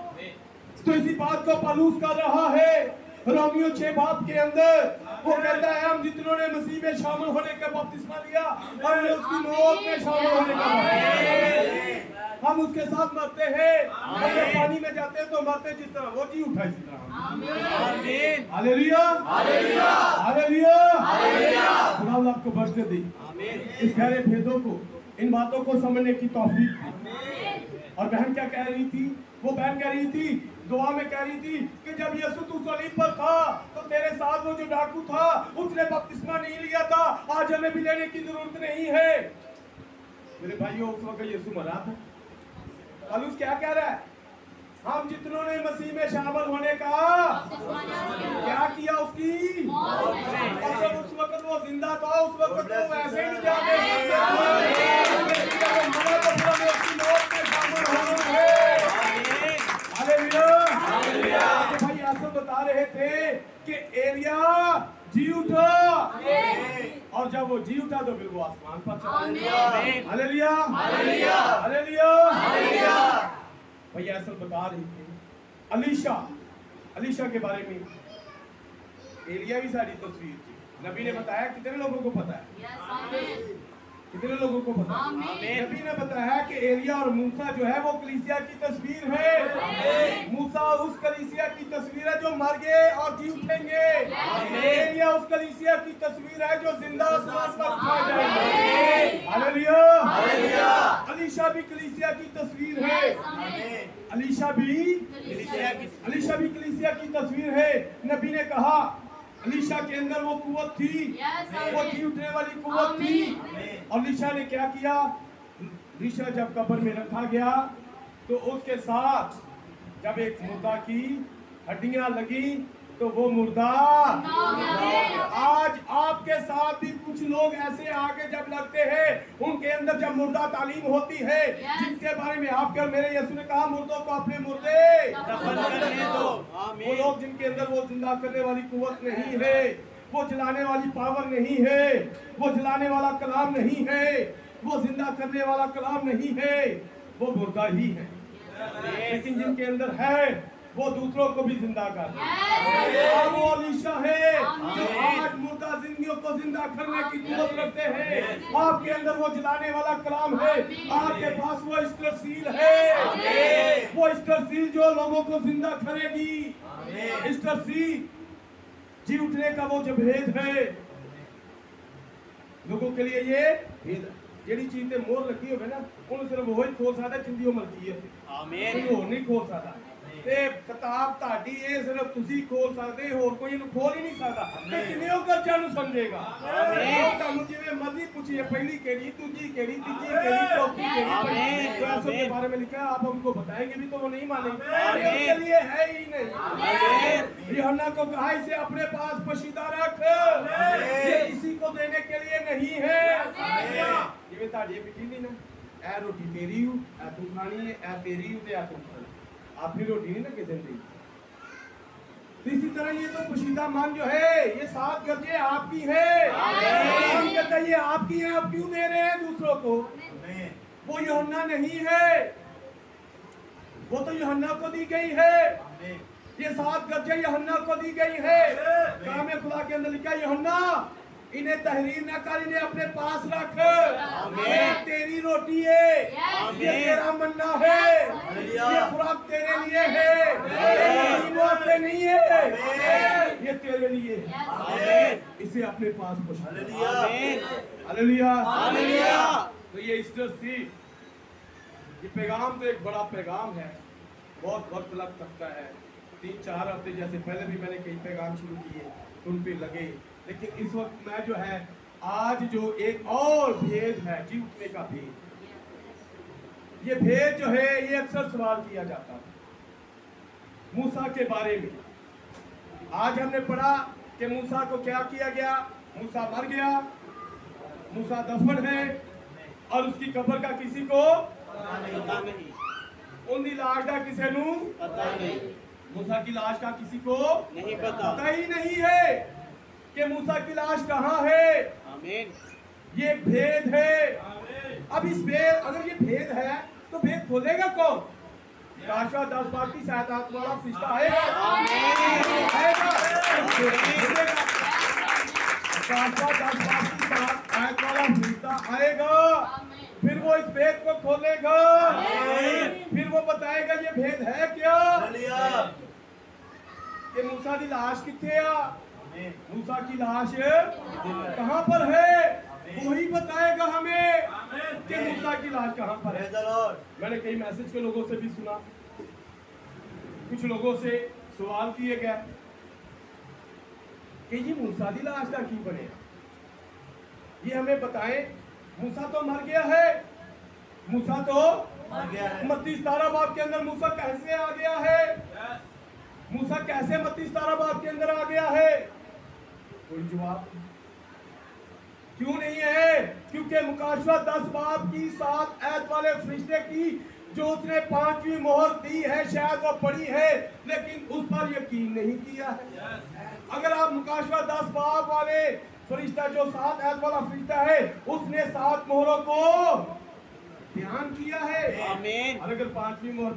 तो इसी बात को पलूस कर रहा है रोमियो 6 बाब के अंदर। वो कहता है हम जितनों ने मसीह में शामिल होने का बपतिस्मा लिया, हमने उसकी मौत में शामिल होने का, हम उसके साथ मरते हैं। अगर पानी में जाते हैं तो मरते जिस तरह वो जी उठा इसी तरह। आमीन। Hallelujah, hallelujah, hallelujah, hallelujah. खुदा आपको बरकत दे। आमीन। इस गहरे भेदों को, इन बातों को समझने की तौफीक दी। और बहन क्या कह रही थी? वो बहन कह रही थी, दुआ में कह रही थी कि जब यीशु तू सलीब पर था तो तेरे साथ वो जो डाकू था उसने बपतिस्मा नहीं लिया था, आज हमें भी लेने की जरूरत नहीं है। मेरे भाइयों, उस वक्त यीशु मरा था। पौलुस क्या कह रहा है? हम जितनों ने मसीह में शामिल होने का क्या किया? उसकी। और जब उस वक्त वो जिंदा था, उस वक्त तो वैसे ही जाने भाई ऐसा बता रहे थे कि एलिया जी उठा और जब वो जी उठा तो फिर वो आसमान पर चला गया। आमीन। Hallelujah, hallelujah, hallelujah, hallelujah. भैया असल बता रही थी अलीशा के बारे में। एलिया भी सारी तस्वीर थी। नबी ने बताया, कितने लोगों को पता है? कितने लोगों को पता है? नबी ने बताया कि एलिया और मूसा जो है वो कलीसिया की तस्वीर है। मूसा उस कलीसिया की तस्वीर है जो मर गए और जी उठेंगे। एलिया उस कलीसिया की तस्वीर है जो जिंदा आसमान पर उठाए जाएंगे। Hallelujah, hallelujah. अलीशा भी कलीसिया की तस्वीर है। अलीशा भी कलीसिया की तस्वीर है। नबी ने कहा अलीशा के अंदर वो कुव्वत थी, वो जी उठने वाली कुव्वत थी। और अलीशा ने क्या किया? अलीशा जब कब्र में रखा गया तो उसके साथ जब एक मुर्दा की हड्डियां लगी तो वो मुर्दा। आज आपके साथ भी कुछ लोग ऐसे आगे जब लगते हैं, उनके अंदर जब मुर्दा तालीम होती है जिसके बारे में आपके और मेरे यीशु ने कहा मुर्दों को अपने मुर्दे दफन करने दो। वो लोग जिनके अंदर वो जिंदा करने वाली कुव्वत नहीं है, वो जलाने वाली पावर नहीं है, वो जलाने वाला कलाम नहीं है, वो जिंदा करने वाला कलाम नहीं है, वो मुर्दा ही है। लेकिन जिनके अंदर है वो दूसरों को भी जिंदा कर। वो अलीशा है जो आज मुर्दा जिंदगियों को जिंदा करने की कुव्वत रखते हैं। आपके अंदर वो जलाने वाला कलाम है, आपके पास वो ईस्टर सील है, वो ईस्टर सील जो लोगों को जिंदा करेगी। ईस्टर सील जी उठने का वो जो भेद है लोगों के लिए, ये भेद है। जेडी चीज ते मोहर लगी हो ना उन सिर्फ वही खोल सकता जिंदी मर्जी है। आमीन। कोई और नहीं खोल सकता। ते किताब ताड़ी ये सिर्फ तुसी खोल सकते, होर कोई इनु खोल ही नहीं सकता। ते किने ओ कर्जा नु समझेगा। आमीन। तुम जिवे मर्जी पूछिए, पहली केड़ी, दूसरी केड़ी, तीसरी केड़ी, चौथी केड़ी। आमीन। तो ऐसे के बारे में लिखा है, आप हमको बताएंगे भी तो वो नहीं मानेंगे। इसके लिए है ही नहीं। आमीन। यूहन्ना को कहा इसे अपने पास पोशीदा रख, ये किसी को देने के लिए नहीं है। जिवे ताड़ी बिटी नहीं ना, ए रोटी तेरी हूं, ए तू खानी है, ए तेरी हूं ते ए तू खानी। आपकी रोटी नहीं ना किसी ने दी। इसी तरह ये तो पोशीदा मन जो है, ये 7 गजे आपकी है। हम कहते हैं ये आपकी है, आप क्यों दे रहे हैं दूसरों को? वो यूहन्ना नहीं है, वो तो यूहन्ना को दी गई है। ये 7 गजे यूहन्ना को दी गई है। कलाम खुदा के अंदर लिखा यूहन्ना इन्हें तहरीर न कर, इन्हें अपने पास रख। ये तेरी रोटी है, ये तेरा मन्ना है, ये खुराक तेरे लिए है, वास्ते नहीं है, ये तेरे लिए है। इसे अपने पास पुश। Hallelujah, hallelujah. तो ये ईस्टर सी, ये पैगाम तो एक बड़ा पैगाम है, बहुत वक्त लग सकता है। 3-4 हफ्ते जैसे पहले भी मैंने कई पैगाम शुरू किए, उन पे लगे। लेकिन इस वक्त मैं जो है आज जो एक और भेद है, जी उठने का भेद, ये भेद जो है ये अक्सर सवाल किया जाता है मूसा के बारे में। आज हमने पढ़ा कि मूसा को क्या किया गया, मूसा मर गया, मूसा दफन है और उसकी कब्र का किसी को पता नहीं, उनकी लाश का किसी को पता नहीं, मूसा की लाश का किसी को नहीं पता ही नहीं है कि मूसा की लाश कहाँ है। आमीन। ये एक भेद है। अब इस भेद, अगर ये भेद है तो भेद खोलेगा कौन? काशवा 10 बार की सहायता वाला फरिश्ता आएगा। काशवा 10 बार की सहायता वाला फरिश्ता आएगा, फिर वो इस भेद को खोलेगा, फिर वो बताएगा ये भेद है क्या, कि मूसा की लाश किथे आ, मूसा की लाश कहाँ पर है, वही बताएगा हमें कि मूसा की लाश कहाँ पर है। मैंने कई मैसेज के लोगों से भी सुना, कुछ लोगों से सवाल किए गए कि ये मूसा की लाश का की बने, ये हमें बताएं। मूसा तो मर गया है, मूसा तो मत्ती 17 बाब के अंदर मूसा कैसे आ गया है, मूसा कैसे मत्ती 17 बाब के अंदर आ गया है? कोई जवाब क्यों नहीं है? क्योंकि मुकाशवा 10 बाब की 7 आयत वाले फरिश्ते की जो उसने 5वीं मोहर दी है, शायद वो पढ़ी है लेकिन उस पर यकीन नहीं किया है। अगर आप मुकाशवा 10 बाब वाले फरिश्ता जो 7 आयत वाला फरिश्ता है उसने 7 मोहरों को ध्यान किया है। आमीन। और अगर 5वीं मोहर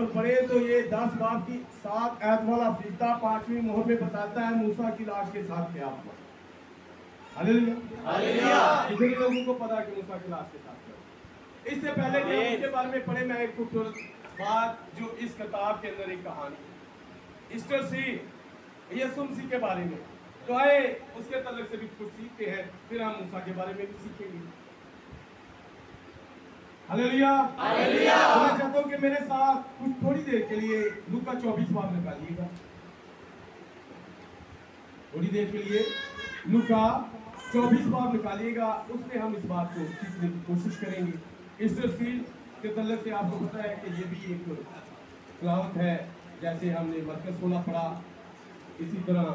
पढ़े तो ये 10 बाब की 7 आयत वाला फरिश्ता 5वीं मोहर में बताता है मूसा की लाश के साथ क्या हुआ। हालेलुया। इतने लोगों को पता है कि मूसा की लाश के साथ क्या हुआ। इससे पहले कि हम इसके बारे में पढ़े, मैं एक खूबसूरत बात जो इस किताब के अंदर एक कहानी ईस्टर सी यीशु मसीह के बारे में, तो आए उसके तल्लुक से भी कुछ सीखते हैं, फिर हम मूसा के बारे में भी सीखेंगे। हालेलुया। हालेलुया। मैं चाहता हूं कि मेरे साथ कुछ थोड़ी देर के लिए लूका 24 बाब निकालिएगा। थोड़ी देर के लिए लूका 24 बाब निकालिएगा, उसमें हम इस बात को सीखने की कोशिश करेंगे। ईस्टर सील के तल्लुक से आपको पता है कि ये भी एक कलावत है, जैसे हमने मरकज 16 पढ़ा, इसी तरह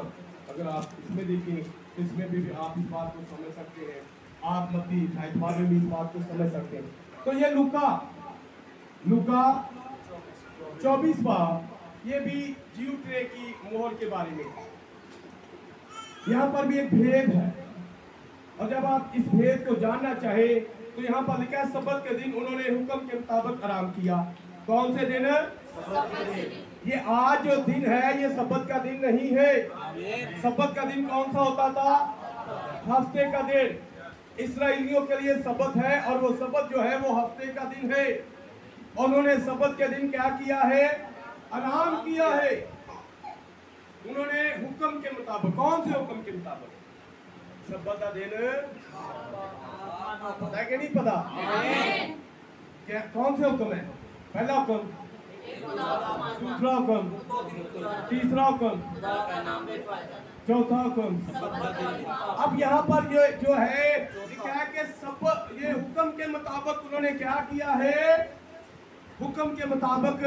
अगर आप इसमें देखें इसमें भी आप इस बात को समझ सकते हैं। आप मत्ती 28 में भी इस बात को समझ सकते हैं। तो ये लूका 24 बाब, ये भी जीव ट्रे की मोहर के बारे में, यहाँ पर भी एक भेद है, और जब आप इस भेद को जानना चाहे तो यहाँ पर लिखा है सब्बत के दिन उन्होंने हुक्म के मुताबिक आराम किया। कौन से दिन? ये आज जो दिन है ये सब्बत का दिन नहीं है। सब्बत का दिन कौन सा होता था? हफ्ते का दिन। इस्राएलियों के लिए सब्बत है, और वो सब्बत जो है वो हफ्ते का दिन है। उन्होंने सब्बत के दिन क्या किया है? आराम किया है। उन्होंने हुक्म के मुताबिक, कौन से हुक्म के मुताबिक? सब्बत का दिन पता है कि नहीं पता? क्या कौन से हुक्म है? पहला हुक्म, दूसरा हुक्म, तीसरा हुक्म, चौथा हुक्म। अब यहाँ पर ये जो है क्या है कि सब ये हुक्म के मुताबिक उन्होंने क्या किया है? हुक्म के मुताबिक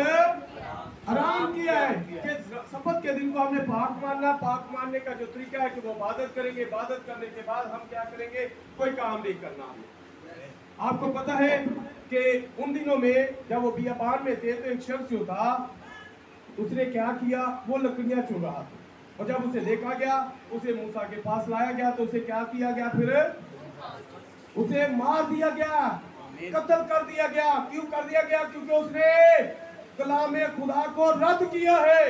आराम किया है कि सब्बत के दिन को हमने पाक मानना। पाक मानने का जो तरीका है कि वो इबादत करेंगे, इबादत करने के बाद हम क्या करेंगे? कोई काम नहीं करना। आपको पता है कि उन दिनों में जब वो बियाबान में थे तो एक शख्स जो था उसने क्या किया? वो लकड़ियां चुन रहा था, और जब उसे देखा गया, उसे मूसा के पास लाया गया, तो उसे क्या किया गया? फिर उसे मार दिया गया, कत्ल कर दिया गया। क्यों कर दिया गया? क्योंकि उसने कलामे खुदा को रद्द किया है।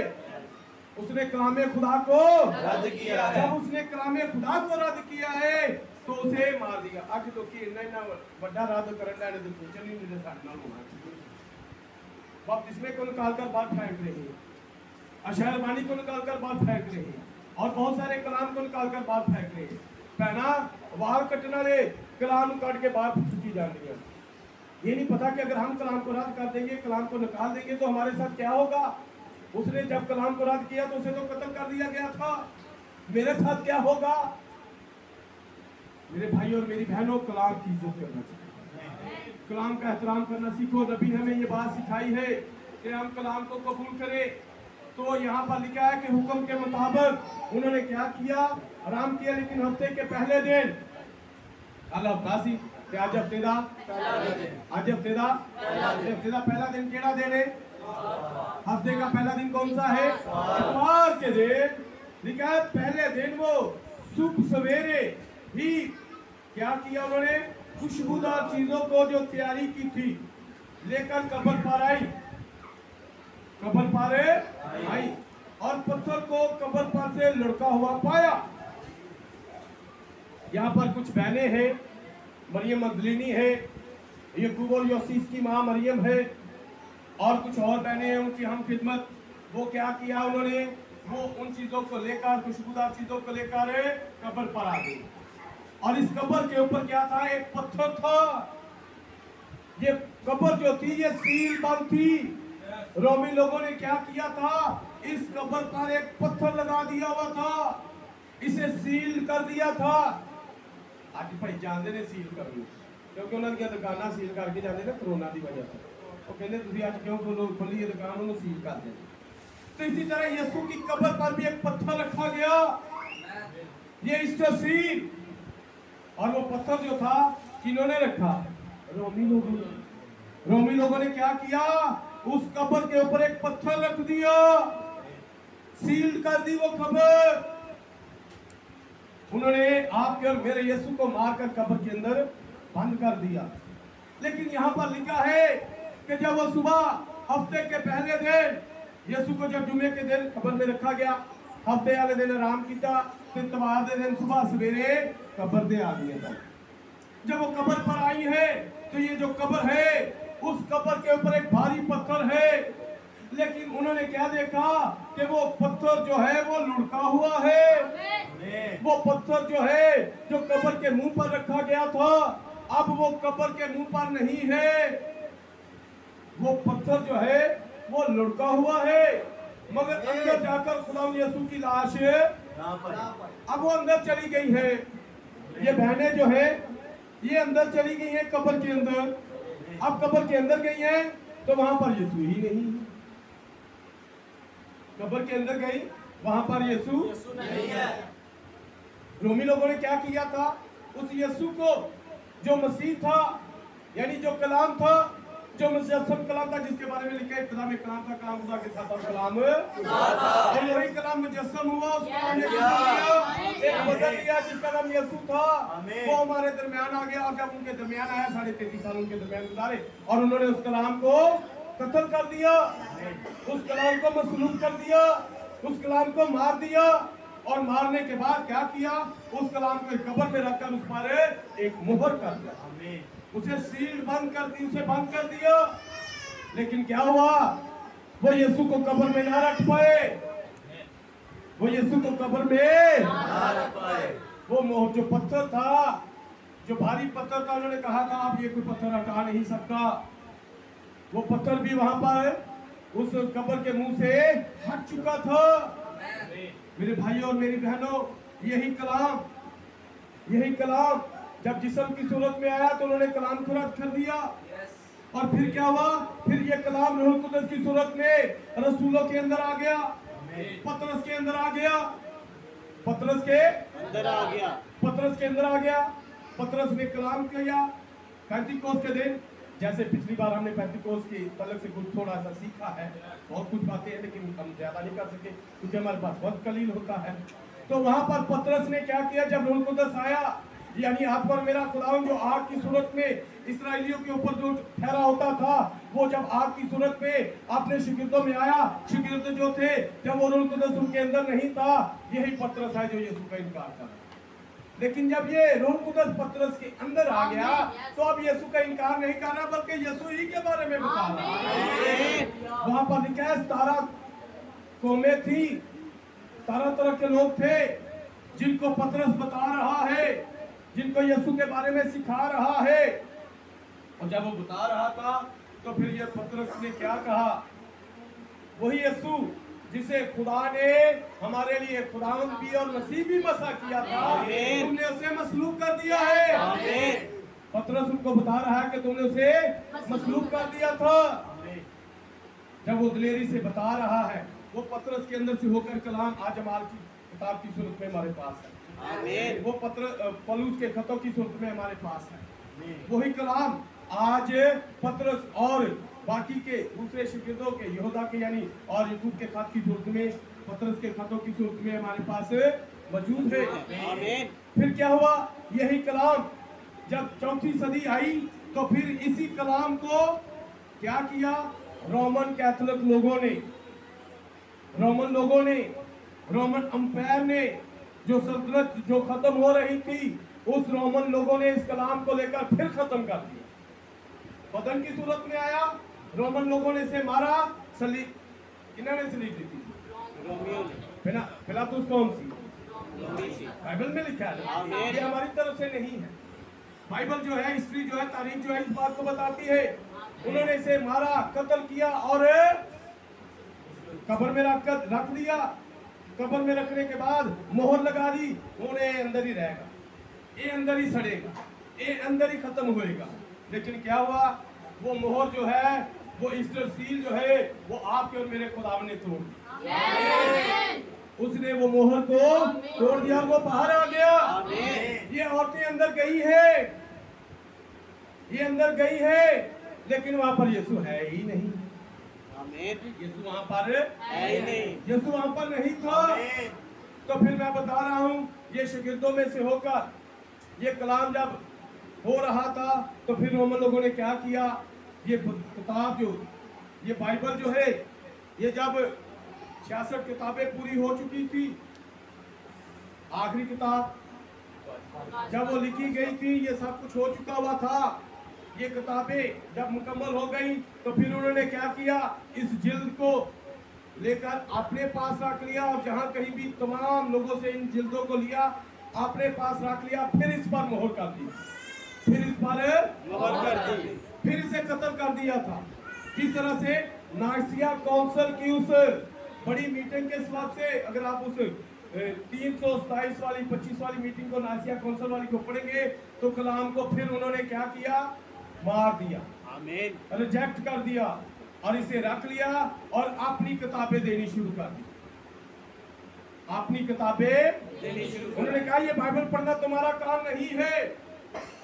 उसने कलामे खुदा को रद्द किया है। जब उसने कलामे खुदा को रद्द किया है तो उसे मार दिया। आखिर तो कि इन्ना बड़ा रद्द करना है तो सोचन ही नहीं साथ नाल होना चाहिए। बपतिस्मे को निकाल कर बाहर फेंक रहे हैं, अशहरबानी को निकाल कर बाहर फेंक रहे हैं, और बहुत सारे कलाम को निकाल कर बाहर फेंक रहे हैं। पहना बाहर कटना ले कलाम काट के बाहर छुट्टी जा रही है। ये नहीं पता कि अगर हम कलाम को रद्द कर देंगे, कलाम को निकाल देंगे तो हमारे साथ क्या होगा। उसने जब कलाम को रद्द किया तो उसे तो कत्ल कर दिया गया था। मेरे साथ क्या होगा? मेरे भाई और मेरी बहनों, कलाम की इज्जत करना चाहिए, कलाम का एहतराम करना सीखो। नबी ने हमें ये बात सिखाई है कि हम कलाम को कबूल करें। तो यहाँ पर लिखा है कि हुक्म के मुताबिक उन्होंने क्या किया? आराम किया। लेकिन हफ्ते के पहले दिन, कल हफ्ता आज हफ्ते दा पहला दिन केड़ा दिन है? हफ्ते का पहला दिन कौन सा है? इतवार के दिन। लिखा है पहले दिन वो सुबह सवेरे ही क्या किया? उन्होंने खुशबूदार चीजों को जो तैयारी की थी लेकर कब्र पर आई, कब्र पर आई, और पत्थर को कब्र पर से लुढ़का हुआ पाया। यहाँ पर कुछ बहनें हैं, मरियम मगदलीनी है, यकूब और योसीस की माँ मरियम है, और कुछ और बहनें हैं उनकी हम खिदमत। वो क्या किया? उन्होंने वो उन चीजों को लेकर, खुशबूदार चीजों को लेकर कब्र पर आ गई, और इस कब्र के ऊपर क्या था? एक पत्थर था। ये कब्र जो थी ये सील बंद थी। रोमी लोगों ने क्या किया था? इस कब्र पर एक पत्थर लगा दिया हुआ था, इसे सील कर दिया था। आज भाई जानते ने सील कर लो, क्योंकि उन्होंने दुकाना सील करके जाते ना कोरोना की वजह से। वो कहते तुम आज क्यों खोली दुकान, उन्होंने सील कर दे। तो इसी तरह यीशु की कब्र पर भी एक पत्थर रखा गया, ये ईस्टर सील। और वो पत्थर जो था किन्होंने रखा? रोमी लोगों ने। रोमी लोगों ने क्या किया? उस कब्र के ऊपर एक पत्थर रख दिया, सील कर दी वो कब्र। उन्होंने आपके और मेरे यीशु को मारकर कब्र के अंदर बंद कर दिया। लेकिन यहाँ पर लिखा है कि जब वो सुबह हफ्ते के पहले दिन यीशु को जब जुमे के दिन कब्र में रखा गया, हफ्ते वाले दिन आराम किया, फिर तबार दे दिन सुबह सवेरे कब्र दे आ गया। जब वो कब्र पर आई है तो ये जो कब्र है उस कब्र के ऊपर एक भारी पत्थर है, लेकिन उन्होंने क्या देखा कि वो पत्थर जो है वो लुढ़का हुआ है। वो पत्थर जो है जो कब्र के मुंह पर रखा गया था, अब वो कब्र के मुंह पर नहीं है। वो पत्थर जो है वो लुढ़का हुआ है, मगर अंदर जाकर खुदा यीशु की लाश अब वो अंदर चली गई है। ये बहनें जो है ये अंदर चली गई है कब्र के अंदर। अब कब्र के अंदर गई है तो वहां पर यीशु ही नहीं है। कब्र के अंदर गई, वहां पर यीशु नहीं है। रोमी लोगों ने क्या किया था, उस यीशु को जो मसीह था, यानी जो कलाम था, जो मुजस्सम कलाम था, जिसके बारे में लिखा है इब्तिदा में कलाम था, कलाम खुदा के साथ और कलाम और वही कलाम मुजस्सम हुआ, उसने बदल लिया, जिसका नाम यीशु था, वो हमारे दरमियान आ गया। और जब उनके दरमियान आया, 33.5 साल उनके दरमियान गुजारे और उन्होंने उस कलाम को कत्ल कर दिया, उस कलाम को मसलूब कर दिया, उस कलाम को मार दिया। और मारने के बाद क्या किया, उस कलाम को कब्र में रखकर उस पर एक मुहर कर दिया, उसे सील बंद कर दी, उसे बंद कर दिया। लेकिन क्या हुआ, वो यीशु को कब्र में ना रख पाए, वो यीशु को कब्र में ना रख पाए। वो जो पत्थर था, जो भारी पत्थर था, उन्होंने कहा था आप ये कोई पत्थर हटा नहीं सकता। वो पत्थर भी वहां पर उस कब्र के मुंह से हट चुका था। मेरे भाइयों और मेरी बहनों, यही कलाम जब जिस्म की सूरत में आया तो उन्होंने कलाम को रद्द कर दिया। और फिर क्या हुआ, फिर ये कलाम रूह कुदस की सूरत में रसूलों के अंदर आ गया, पतरस के अंदर आ गया, पतरस के अंदर आ गया। पतरस ने कलाम किया पेंतिकोस्त के दिन। जैसे पिछली बार हमने पेंतिकोस्त की तलक से कुछ थोड़ा सा सीखा है, बहुत कुछ बातें हैं, लेकिन हम ज्यादा नहीं कर सके क्योंकि हमारे पास वक्त कलील होता है। तो वहां पर पतरस ने क्या किया, जब रूह कुदस आया, यानी आप पर मेरा खुदावंद जो आग की सूरत में इस्राएलियों के ऊपर जो ठहरा होता था, वो जब आग की सूरत में अपने शिगिर्दों में आया, शिगिर्द जो थे, जब वो रूह कुदस उनके अंदर नहीं था, यही पतरस है जो यीशु का इनकार कर। लेकिन जब ये रूह कुदस पतरस के अंदर आ गया तो अब यीशु का इनकार नहीं कर रहा, बल्कि यीशु ही के बारे में बता रहा है। वहां पर लिखा है 17 कौमें थी, 17 तरह के लोग थे जिनको पतरस बता रहा है, जिनको यीशु के बारे में सिखा रहा है। और जब वो बता रहा था तो फिर ये पतरस ने क्या कहा, वही यीशु जिसे खुदा ने हमारे लिए खुदावंद भी और मसीह भी मसा किया था, तुमने उसे मसलूब कर दिया है। पतरस उनको बता रहा है कि तुमने उसे मसलूब कर दिया था। जब वो दिलेरी से बता रहा है, वो पतरस के अंदर से होकर कलाम आज अमाल की किताब की सूरत में हमारे पास है, वो पौलुस के खतों की सूरत में हमारे पास है। वही कलाम आज पतरस और बाकी के दूसरे शिगिर्दों के, यहूदा के यानी और यूसुफ के खत की सूरत में, पतरस के खतों की सूरत में हमारे पास मौजूद है। फिर क्या हुआ, यही कलाम जब 4वीं सदी आई तो फिर इसी कलाम को क्या किया, रोमन कैथोलिक लोगों ने, रोमन अंपायर ने, जो सल्तनत जो खत्म हो रही थी, उस रोमन लोगों ने इस कलाम को लेकर फिर खत्म कर दिया। बदन की सूरत में आया, रोमन लोगों ने इसे मारा, सलीब, किन्होंने सलीब दी थी, रोमियो ने। पिलातुस कौन सी, बाइबल में लिखा है, ये हमारी तरफ से नहीं है। बाइबल जो है, हिस्ट्री जो है, तारीख जो है, इस बात को बताती है। उन्होंने इसे मारा, कत्ल किया और कब्र में रख दिया। कब्र में रखने के बाद मोहर लगा दी, उन्हें अंदर ही रहेगा, ये अंदर ही सड़ेगा, ये अंदर ही खत्म होएगा। लेकिन क्या हुआ, वो मोहर जो है, वो ईस्टर सील जो है, वो आपके और मेरे खुदावन ने तोड़ दी। उसने वो मोहर को तोड़ दिया, वो बाहर आ गया। ये औरतें अंदर गई है, ये अंदर गई है, लेकिन वहां पर यीशु है ही नहीं। यीशु वहां पर है ही नहीं, यीशु वहां पर नहीं था। तो फिर मैं बता रहा हूँ, ये शागिर्दों में से होकर ये कलाम जब हो रहा था तो फिर रोमन लोगों ने क्या किया, ये किताब जो, ये बाइबल जो है, ये जब 66 किताबें पूरी हो चुकी थी, आखिरी किताब जब वो लिखी गई थी, ये सब कुछ हो चुका हुआ था, ये किताबें जब मुकम्मल हो गई तो फिर उन्होंने क्या किया, इस जिल्द को लेकर अपने पास रख लिया और जहां कहीं भी तमाम लोगों से इन जिल्दों को लिया, अपने पास रख लिया, फिर इस पर मोहर कर दी, फिर इस पर मोहर कर दी, फिर इसे कत्ल कर दिया था। किस तरह से नासिया काउंसिल की उस बड़ी मीटिंग के हिसाब से, अगर आप उस 327 वाली 25 वाली मीटिंग को, नासिया काउंसिल वाली को पढ़ेंगे तो कलाम को फिर उन्होंने क्या किया, मार दिया, आमीन, रिजेक्ट कर दिया और इसे रख लिया और अपनी किताबें देनी शुरू कर दी, अपनी किताबें देनी शुरू। उन्होंने कहा ये बाइबल पढ़ना तुम्हारा काम नहीं है,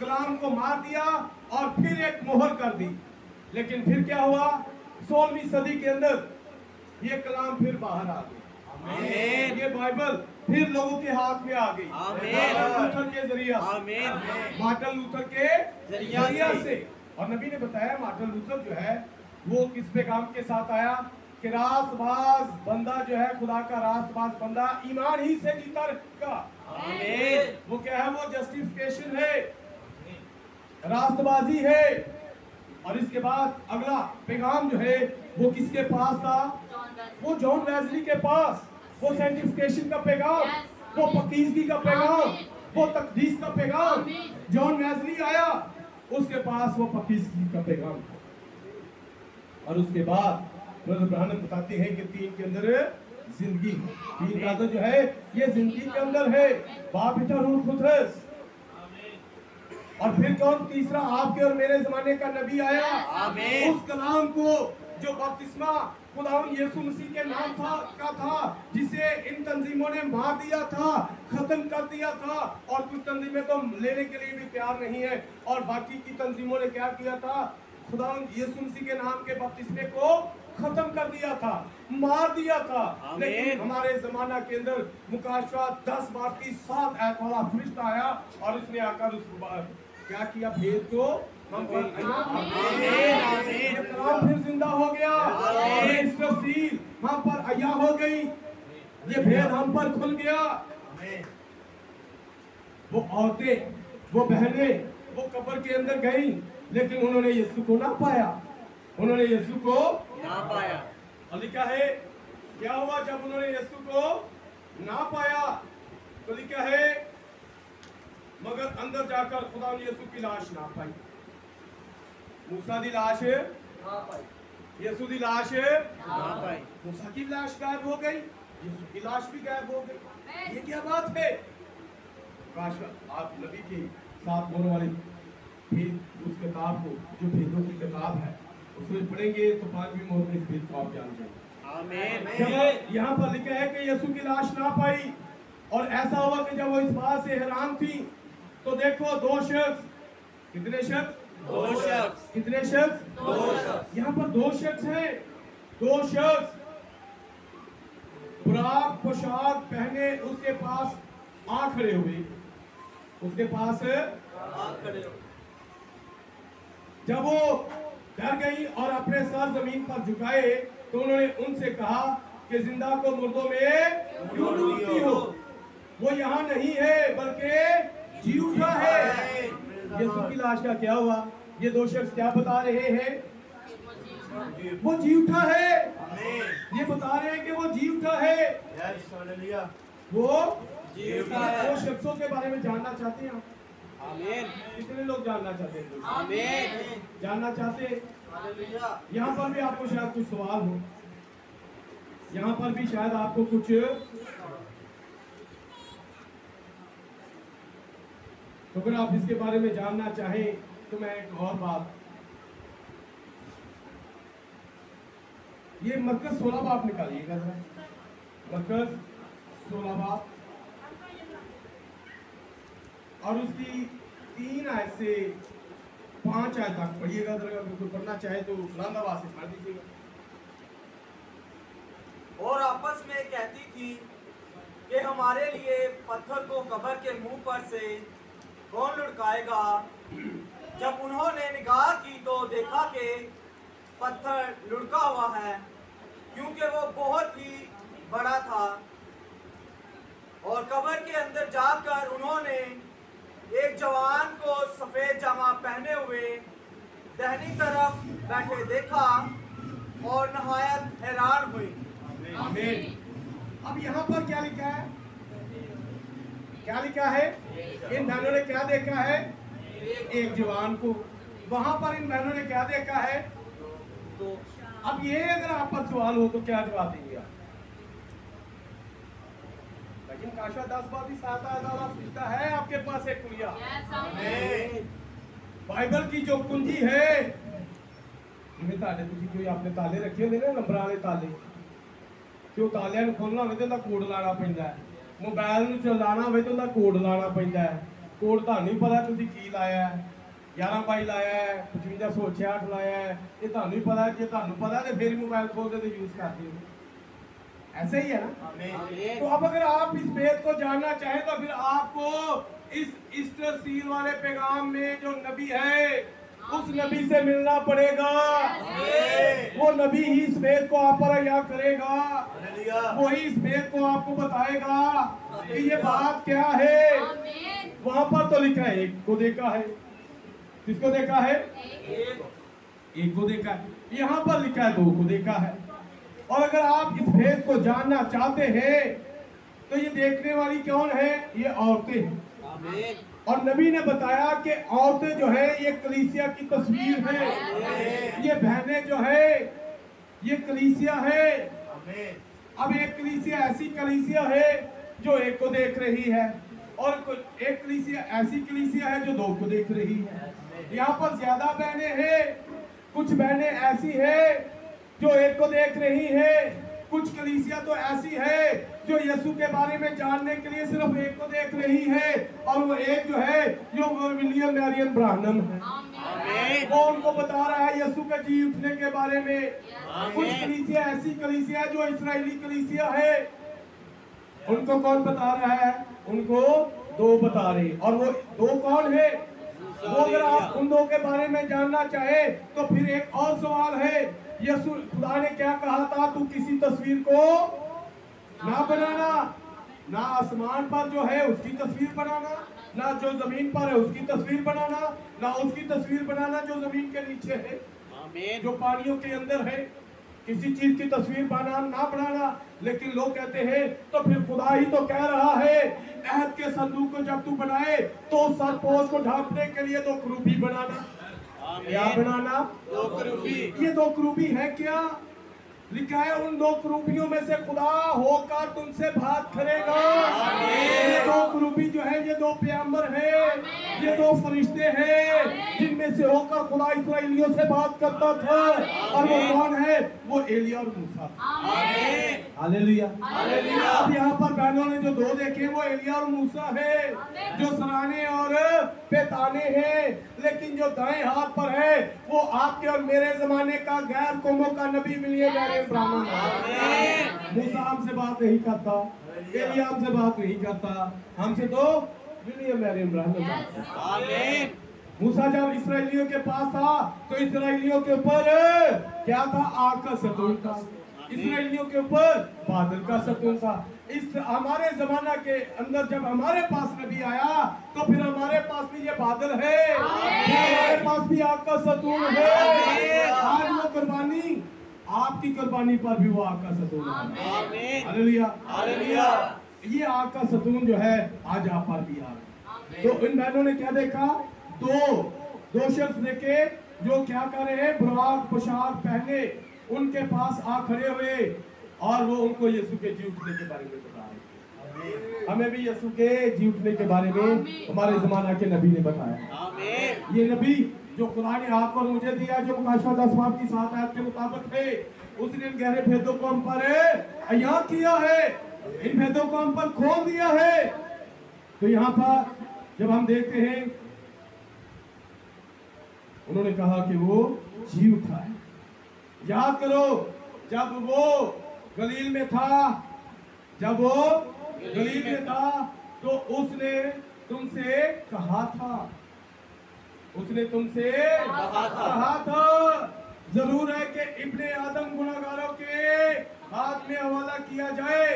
कलाम को मार दिया और फिर एक मोहर कर दी। लेकिन फिर क्या हुआ, 16वीं सदी के अंदर ये कलाम फिर बाहर आ गई, ये बाइबल फिर लोगों के हाथ में आ गई, मार्टिन लूथर के जरिए, मार्टिन लूथर के जरिए से। और नबी ने बताया मार्टिन लूथर जो है वो किस पैगाम के साथ आया कि रास्तबाज बंदा जो है, खुदा का रास्तबाज बंदा ईमान ही से जीता रहेगा, आमीन। वो क्या है, वो जस्टिफिकेशन है, रास्तबाजी है। और इसके बाद अगला पैगाम जो है वो किसके पास था, वो जॉन वेस्ली के पास, वो सैंक्टिफिकेशन का पैगाम, वो पकीजगी का पैगाम, वो तकदीस का पैगाम, जॉन वेस्ली आया, उसके पास वो पकीजगी का पैगाम था। और उसके बाद ब्रदर ब्रानम बताते हैं कि 3 के अंदर जिंदगी, 3 का जो है ये जिंदगी के अंदर है, बाप बेटा रूह कुदस। और फिर कौन, तीसरा आपके और मेरे जमाने का नबी आया, आमीन। उस कलाम को जो बपतिस्मा खुदावंद यीशु मसीह के नाम था, जिसे इन तंजीमों ने मार दिया था, खत्म कर दिया था, और कुछ तंजीमें तो लेने के लिए भी तैयार नहीं है, और बाकी की तंजीमों ने क्या किया था, खुदावंद यीशु मसीह के नाम के बपतिस्मे को खत्म कर दिया था, मार दिया था। लेकिन हमारे जमाना के अंदर मुकाशवा 10 बार की 7 आयत वाला फरिश्ता आया और उसने आकर उस क्या किया, भेद को हम पर कलाम फिर जिंदा हो गया, हम पर अया हो गई, ये भेद हम पर खुल गया। वो औरतें, वो बहनें, वो कब्र के अंदर गई, लेकिन उन्होंने यीशु को ना पाया, उन्होंने यीशु को ना पाया। और लिखा है क्या हुआ जब उन्होंने यीशु को ना पाया, तो लिखा है मगर अंदर जाकर खुदा ने यीशु की लाश ना पाई, मूसा की लाश ना पाई, यीशु की लाश ना पाई, मूसा की लाश गायब हो गई, यीशु की लाश भी गायब हो गई। ये क्या बात है? काश आप नबी की 7 मोहरों वाली भेद उस किताब को, जो भेदों की किताब है, उसमें पढ़ेंगे तो 5वीं मोहर में इस भेद को आप जान जाएंगे, आमीन। यहाँ पर लिखा है कि यीशु की लाश ना पाई, और ऐसा हुआ कि जब वो इस बात से हैरान थी तो देखो 2 शख्स, कितने शख्स, 2 शख्स, कितने शख्स, 2 शख्स, यहाँ पर 2 शख्स हैं, 2 शख्स बुराक पोशाक पहने उसके पास आ खड़े हुए, उसके पास आ खड़े हुए। जब वो डर गई और अपने सर जमीन पर झुकाए तो उन्होंने उनसे कहा कि जिंदा को मुर्दों में क्यों ढूंढती हो, वो यहाँ नहीं है बल्कि जी उठा है। यीशु की लाश का क्या हुआ? ये 2 शख्स क्या बता रहे हैं? वो जी उठा है, ये बता रहे हैं कि वो जी उठा है, वो जी उठा है। 2 शख्सों के बारे में जानना चाहते हैं, आमीन। कितने लोग जानना चाहते हैं? आमीन, जानना चाहते हैं। यहाँ पर भी आपको शायद कुछ सवाल हो, यहाँ पर भी शायद आपको कुछ, तो अगर आप इसके बारे में जानना चाहें तो मैं एक और बात, ये मरकज 16 बाब निकालिएगा जरा, मरकज 16 बाब और उसकी 3 आयत से 5 आयत तक पढ़िएगा जरा, अगर कोई पढ़ना चाहे तो बुलंद आवाज से पढ़ दीजिएगा। और आपस में कहती थी कि हमारे लिए पत्थर को कब्र के मुंह पर से कौन लुढ़काएगा। जब उन्होंने निगाह की तो देखा कि पत्थर लुढ़का हुआ है, क्योंकि वो बहुत ही बड़ा था। और कब्र के अंदर जाकर उन्होंने एक जवान को सफेद जामा पहने हुए दाहिनी तरफ बैठे देखा और नहायत हैरान हुई। आमीन। अब यहाँ पर क्या लिखा है? क्या लिखा है? इन बहनों ने क्या देखा है? एक जवान को। वहां पर इन बहनों ने क्या देखा है? तो अब ये अगर आप पर सवाल हो तो क्या जवाब देंगे आप? लेकिन काशा 10 बार भी साथ आया है आपके पास एक कुलिया। बाइबल की जो कुंजी है, जिन्हें ताले तुसी कोई आपने ताले रखे होंगे ना, नंबर वाले ताले, जो तालियां ਨੂੰ खोलना होवे तो ਉਹਦਾ ਕੋਡ ਲਾਣਾ ਪੈਂਦਾ ਹੈ। मोबाइल ਨੂੰ ਚਲਾਉਣਾ ਹੋਵੇ तो ਉਹਦਾ ਕੋਡ ਲਾਣਾ ਪੈਂਦਾ ਹੈ। ਕੋਡ ਤੁਹਾਨੂੰ ਨਹੀਂ ਪਤਾ ਤੁਸੀਂ ਕੀ ਲਾਇਆ ਹੈ, 11 22 ਲਾਇਆ ਹੈ, 5568 ਲਾਇਆ ਹੈ, ਇਹ ਤੁਹਾਨੂੰ ਹੀ ਪਤਾ। ਜੇ ਤੁਹਾਨੂੰ ਪਤਾ ਤੇ ਫਿਰ मोबाइल खोलते तो यूज करते हो। ऐसे ही है ना। तो अब अगर आप इस भेद को जानना चाहें तो फिर आपको इस ईस्टर सील वाले पैगाम में जो नबी है उस नबी से मिलना पड़ेगा। वो नबी ही इस भेद को आप पर अहया करेगा, वही इस भेद को आपको बताएगा कि ये बात क्या है। वहां पर तो लिखा है एक को देखा है। किसको देखा है? एक को देखा है। यहाँ पर लिखा है 2 को देखा है। और अगर आप इस भेद को जानना चाहते हैं तो ये देखने वाली कौन है? ये औरतें हैं। और नबी ने बताया कि औरतें जो है ये कलीसिया की तस्वीर है, ये बहनें जो है ये कलीसिया है। अब एक कलीसिया ऐसी कलीसिया है जो एक को देख रही है, और एक कलीसिया ऐसी कलीसिया है जो 2 को देख रही है। यहाँ पर ज्यादा बहनें हैं, कुछ बहनें ऐसी है जो एक को देख रही है, कुछ कलीसिया तो ऐसी है जो यीशु के बारे में जानने के लिए सिर्फ एक को देख रही है, और वो एक जो है जो विलियम मैरियन ब्रानम है। वो उनको बता रहा है यीशु के जी उठने के बारे में। कुछ कलीसिया ऐसी कलीसिया है जो इस्राएली कलीसिया है, उनको कौन बता रहा है? उनको 2 बता रहे। और वो 2 कौन है? वो अगर आप उन 2 के बारे में जानना चाहे तो फिर एक और सवाल है, यीशु खुदा ने क्या कहा था? तू किसी तस्वीर को ना बनाना, ना आसमान पर जो है उसकी तस्वीर बनाना, ना जो जमीन पर है उसकी तस्वीर बनाना, ना उसकी तस्वीर बनाना जो जमीन के नीचे है, जो पानियों के अंदर है। किसी चीज की तस्वीर ना बनाना। लेकिन लोग कहते हैं तो फिर खुदा ही तो कह रहा है अहद के संदूक को जब तू बनाए तो सरपोश को ढांपने के लिए 2 करूबी बनाना। क्या बनाना? 2 करूबी। ये 2 करूबी है क्या? लिखा है उन 2 करूबियों में से खुदा होकर तुमसे बात करेगा। ये 2 करूबी जो है ये 2 पैगंबर है, ये 2 फरिश्ते हैं जिनमें से होकर खुदा इस्राएलियों से बात करता था। और वो कौन है? वो एलिया और मूसा। हालेलुया। अब यहाँ पर बहनों ने जो 2 देखे वो एलिया और मूसा है, जो सराहने और पैताने हैं। लेकिन जो दाएं हाथ पर है वो आपके और मेरे जमाने का गैर कौमों का नबी विलियम ब्राह्मण है। मूसा हमसे बात नहीं करता, एलिया हमसे बात नहीं करता, हमसे तो विलियम मैरियन ब्राह्मण। मूसा जब इस्राएलियों के पास था तो इस्राएलियों के ऊपर क्या था? आग का सतून था। इस्राएलियों के ऊपर बादल का सतून था। इस हमारे जमाना के अंदर जब हमारे पास नबी आया तो फिर हमारे पास भी ये बादल है, हमारे पास भी आग का सतून है। आज वो कुर्बानी, आपकी कुर्बानी पर भी वो आग का सतून है। Hallelujah, hallelujah. ये आग का सतून जो है आज आप पर भी आ रहा है। तो इन बहनों ने क्या देखा? 2 शख्स देखे जो क्या कर रहे हैं? बुराक पोशाक पहने उनके पास आ खड़े हुए और वो उनको यीशु के जी उठने के बारे में बता रहे थे। हमें भी यीशु के जी उठने के बारे में हमारे जमाना के नबी ने बताया। ये नबी जो खुदा ने आपको और मुझे दिया, जो मुकाशवा 10 बाब की 7 आयत के मुताबिक है, उसने इन गहरे भेदों को हम पर अय्या किया है, इन भेदों को हम पर खोल दिया है। तो यहाँ पर जब हम देखते हैं उन्होंने कहा कि वो जी उठा है। याद करो जब वो गलील में था, जब वो गलील में था, तो उसने तुमसे कहा था, उसने तुमसे कहा था। जरूर है कि इब्ने आदम गुनाहगारों के हाथ में हवाला किया जाए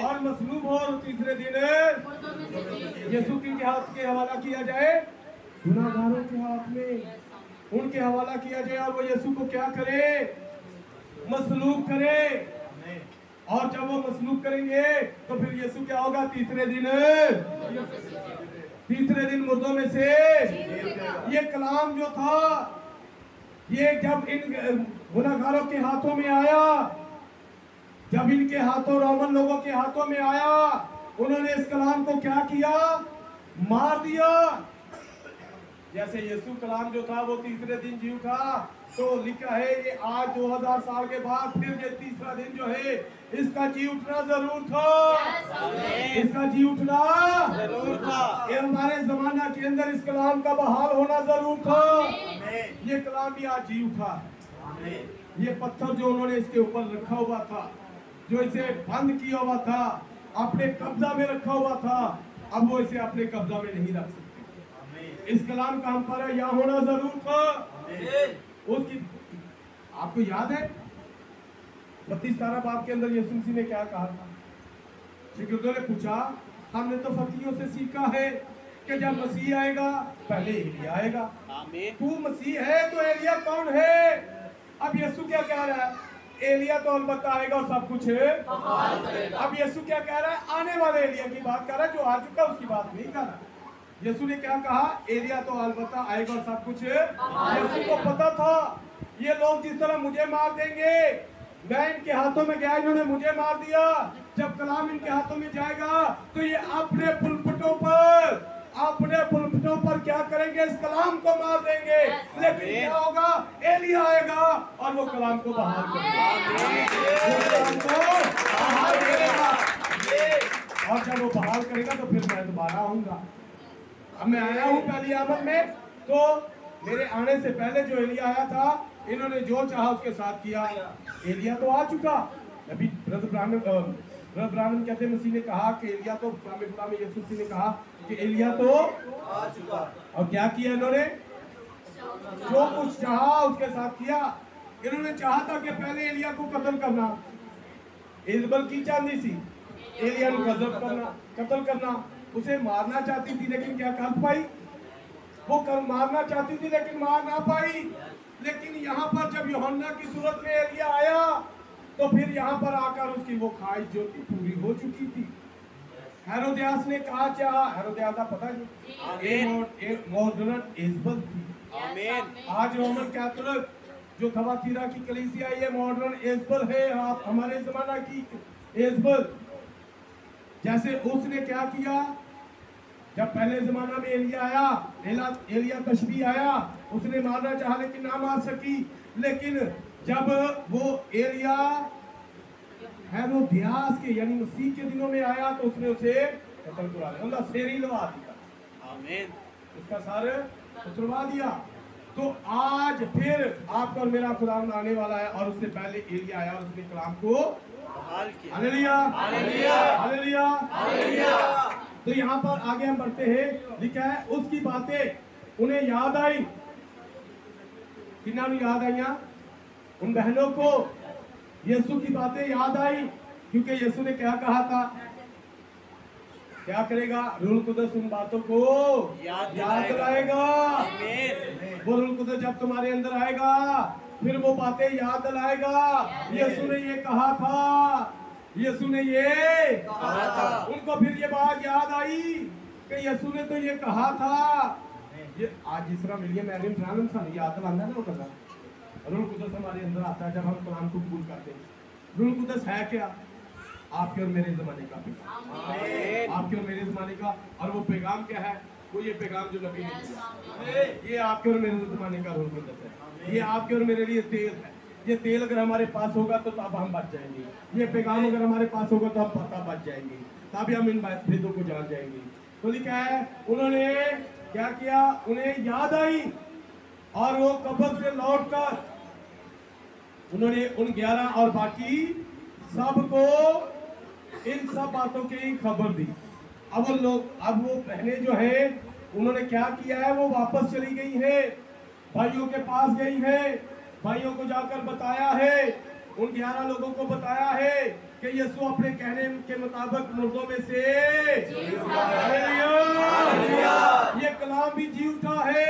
और मसलूब हो, और तीसरे दिन यीशु के हाथ के हवाला किया जाए, गुनाहगारों के हाथ में उनके हवाला किया जाए, और वो यीशु को क्या करे, मसलूब करे। और जब वो मसलूब करेंगे तो फिर यीशु क्या होगा, तीसरे दिन मुर्दों में से। ये कलाम जो था, ये जब इन गुनाहगारों के हाथों में आया, जब इनके हाथों, रोमन लोगों के हाथों में आया, उन्होंने इस कलाम को क्या किया, मार दिया। जैसे यीशु कलाम जो था वो तीसरे दिन जी उठा, तो लिखा है ये आज 2000 साल के बाद फिर ये तीसरा दिन जो है, इसका जी उठना जरूर था। इसका जी उठना जरूर था। ये हमारे जमाना के अंदर इस कलाम का बहाल होना जरूर था। ये कलाम भी आज जी उठा है। ये पत्थर जो उन्होंने इसके ऊपर रखा हुआ था, जो इसे बंद किया हुआ था, अपने कब्जा में रखा हुआ था, अब वो इसे अपने कब्जा में नहीं रख सकते। इस कलाम का हम पर यहाँ होना जरूर था। उसकी आपको याद है 32 बाब के अंदर यीशु मसीह ने क्या कहा था? शिगिर्दों ने पूछा, हमने तो फकीरों से सीखा है कि जब मसीह आएगा पहले एलिया आएगा। तू मसीह है तो एलिया कौन है? अब यीशु क्या कह रहा है? एलिया तो अलबत्ता आएगा और सब कुछ है। अब यीशु क्या कह रहा है? आने वाले एलिया की बात कर रहा है, जो आ चुका उसकी बात नहीं कर रहा। यीशु ने क्या कहा? एलिया तो अलबत्ता आएगा और सब कुछ है। यीशु को पता था ये लोग जिस तरह मुझे मार देंगे, मैं इनके हाथों में गया, इन्होंने मुझे मार दिया, जब कलाम इनके हाथों में जाएगा तो ये अपने पुलपटों पर क्या करेंगे? इस कलाम को मार देंगे। लेकिन क्या होगा? एलिया आएगा और वो कलाम को बहाल करेगा। और जब वो बहाल करेगा तो फिर मैं दोबारा आऊंगा। अब मैं आया हूँ पहली आमद में, तो मेरे आने से पहले जो एलिया आया था, इन्होंने जो चाहा उसके साथ किया। एलिया तो आ चुका। अभी ब्रदर ब्राह्मण कहते हैं, मसीह ने कहा कि एलिया तो, यीशु मसीह ने कहा कि एलिया तो आ चुका। और क्या किया इन्होंने? जो कुछ चाहा उसके साथ किया। इन्होंने चाहा था कि पहले एलिया को कत्ल करना, इजबल की चांदी सी, एलिया को कत्ल करना, उसे मारना चाहती थी, लेकिन क्या कर पाई? वो मारना चाहती थी लेकिन मार ना पाई। लेकिन यहाँ पर जब यूहन्ना की सूरत में एलिया आया, तो फिर यहाँ पर आकर उसकी वो ख्वाहिश जो थी पूरी हो चुकी थी। हेरोदियास ने कहा चाहा, हेरोदियास का पता नहीं, मॉडर्न इजबल थी। आज रोमन कैथोलिक जो थवातीरा की कलीसिया, ये मॉडर्न इजबल है, आप हमारे जमाना की इजबल। जैसे उसने क्या किया, जब पहले जमाना में एलिया आया, एलिया तशबीह आया, उसने मारना चाहा लेकिन ना मार सकी। लेकिन जब वो एलिया हेरोदियास के यानी मसीह के दिनों में आया, तो उसने उसे कत्ल करा दिया, उसका सिर ही लगा दिया। आमीन। उसका सर उतरवा दिया। तो आज फिर आपका और मेरा खुदा आने वाला है, और उससे पहले एलिया आया और उसने कलाम को हालेलुया, हालेलुया, हालेलुया, हालेलुया। तो यहाँ पर आगे हम बढ़ते हैं। लिखा है उसकी बातें उन्हें याद आई। किन्ना याद आई? उन बहनों को यीशु की बातें याद आई, क्योंकि यीशु ने क्या कहा था? क्या करेगा? रूह कुदस उन बातों को याद दिलाएगा। वो रूह कुदस जब तुम्हारे अंदर आएगा, फिर वो बातें याद दिलाएगा। यीशु ने ये कहा था, यीशु ने ये कहा था। उनको फिर ये बात याद आई कि यीशु ने तो ये कहा था। ये आज जिस तरह मिलिए मैरियम ब्राह्मण सा याद दिलाना ना, वो करना। रूह कुदस हमारे अंदर आता है जब हम कलाम को कबूल करते हैं। रूह कुदस है क्या? आपके और मेरे जमाने का पैगाम, आपके और मेरे जमाने का। और वो पैगाम क्या है? वो ये पैगाम जो नबी ने दिया, ये आपके और मेरे जमाने का रूह कुदस है। ये आपके और मेरे लिए तेल है। ये तेल अगर हमारे पास होगा तो तब हम बच जाएंगे। ये पैगाम अगर हमारे पास होगा तो हम पता बच जाएंगे, तभी हम इन भेदों को जान जाएंगे। तो लिखा है उन्होंने क्या किया? उन्हें याद आई और वो कब्र से लौटकर उन्होंने उन 11 और बाकी सबको इन सब बातों की खबर दी। अब वो बहनें जो है उन्होंने क्या किया है, वो वापस चली गई है, भाइयों के पास गई है, भाइयों को जाकर बताया है, उन 11 लोगों को बताया है कि यीशु अपने कहने के मुताबिक मुर्दों में से ये कलाम भी जी उठा है।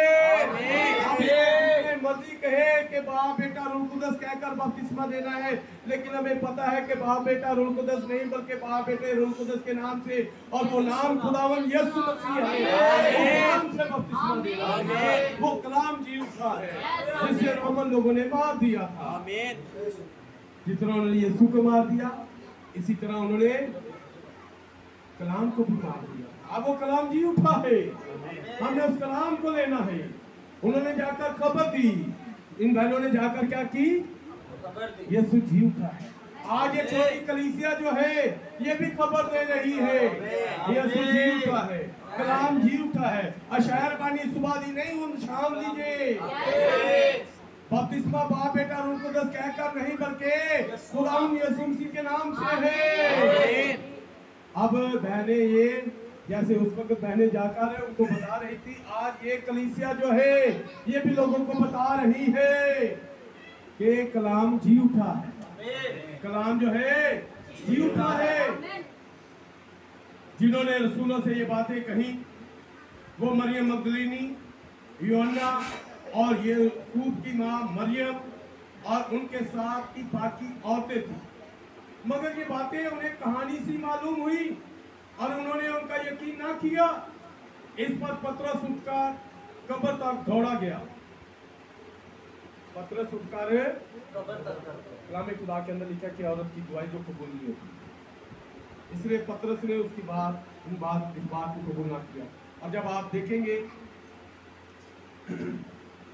मसीह कहे कि बाप बेटा रूह कुदस कहकर बपतिस्मा देना है, लेकिन हमें पता है कि बाप बेटा रूह कुदस नहीं बल्कि बाप बेटे रूह कुदस के नाम से, और वो नाम खुदावन यीशु मसीह है, नाम से बपतिस्मा देना है। वो कलाम जी उठा है जिसे रोमन लोगों ने मार दिया था। जितना उन्होंने यीशु को मार दिया, इसी तरह उन्होंने कलाम को भी मार दिया। अब वो कलाम जी उठा है, हमने उस कलाम को लेना है। उन्होंने जाकर खबर दी, इन बहनों ने जाकर क्या की, यीशु जी उठा है। आज ये छोटी कलीसिया जो है ये भी खबर दे रही है, यीशु जी उठा है, कलाम जी उठा है। अशायर बानी सुबह दी नहीं, उन शाम लीजिए। बपतिस्मा बाप बेटा रूह कुदस कहकर नहीं बल्कि खुदावंद यीशु मसीह के नाम से है। अब बहनें ये जैसे उस वक्त बहनें जाकर उनको बता रही थी, आज ये कलीसिया जो है ये भी लोगों को बता रही है कि कलाम जी उठा है, कलाम जो है जी उठा है। जिन्होंने रसूलों से ये बातें कही वो मरियम मगदलीनी, यूहन्ना और यूसूफ की मां मरियम और उनके साथ की बाकी औरतें थी। मगर ये बातें उन्हें कहानी सी मालूम हुई और उन्होंने उनका यकीन ना किया। इस पर पतरस उठकर कब्र तक दौड़ा गया। पतरस उठकर कलाम खुदा के अंदर लिखा कि औरत की दुआई जो कबूल नहीं होती, इसलिए पतरस ने उसकी इस बात को कबूल ना किया। और जब आप देखेंगे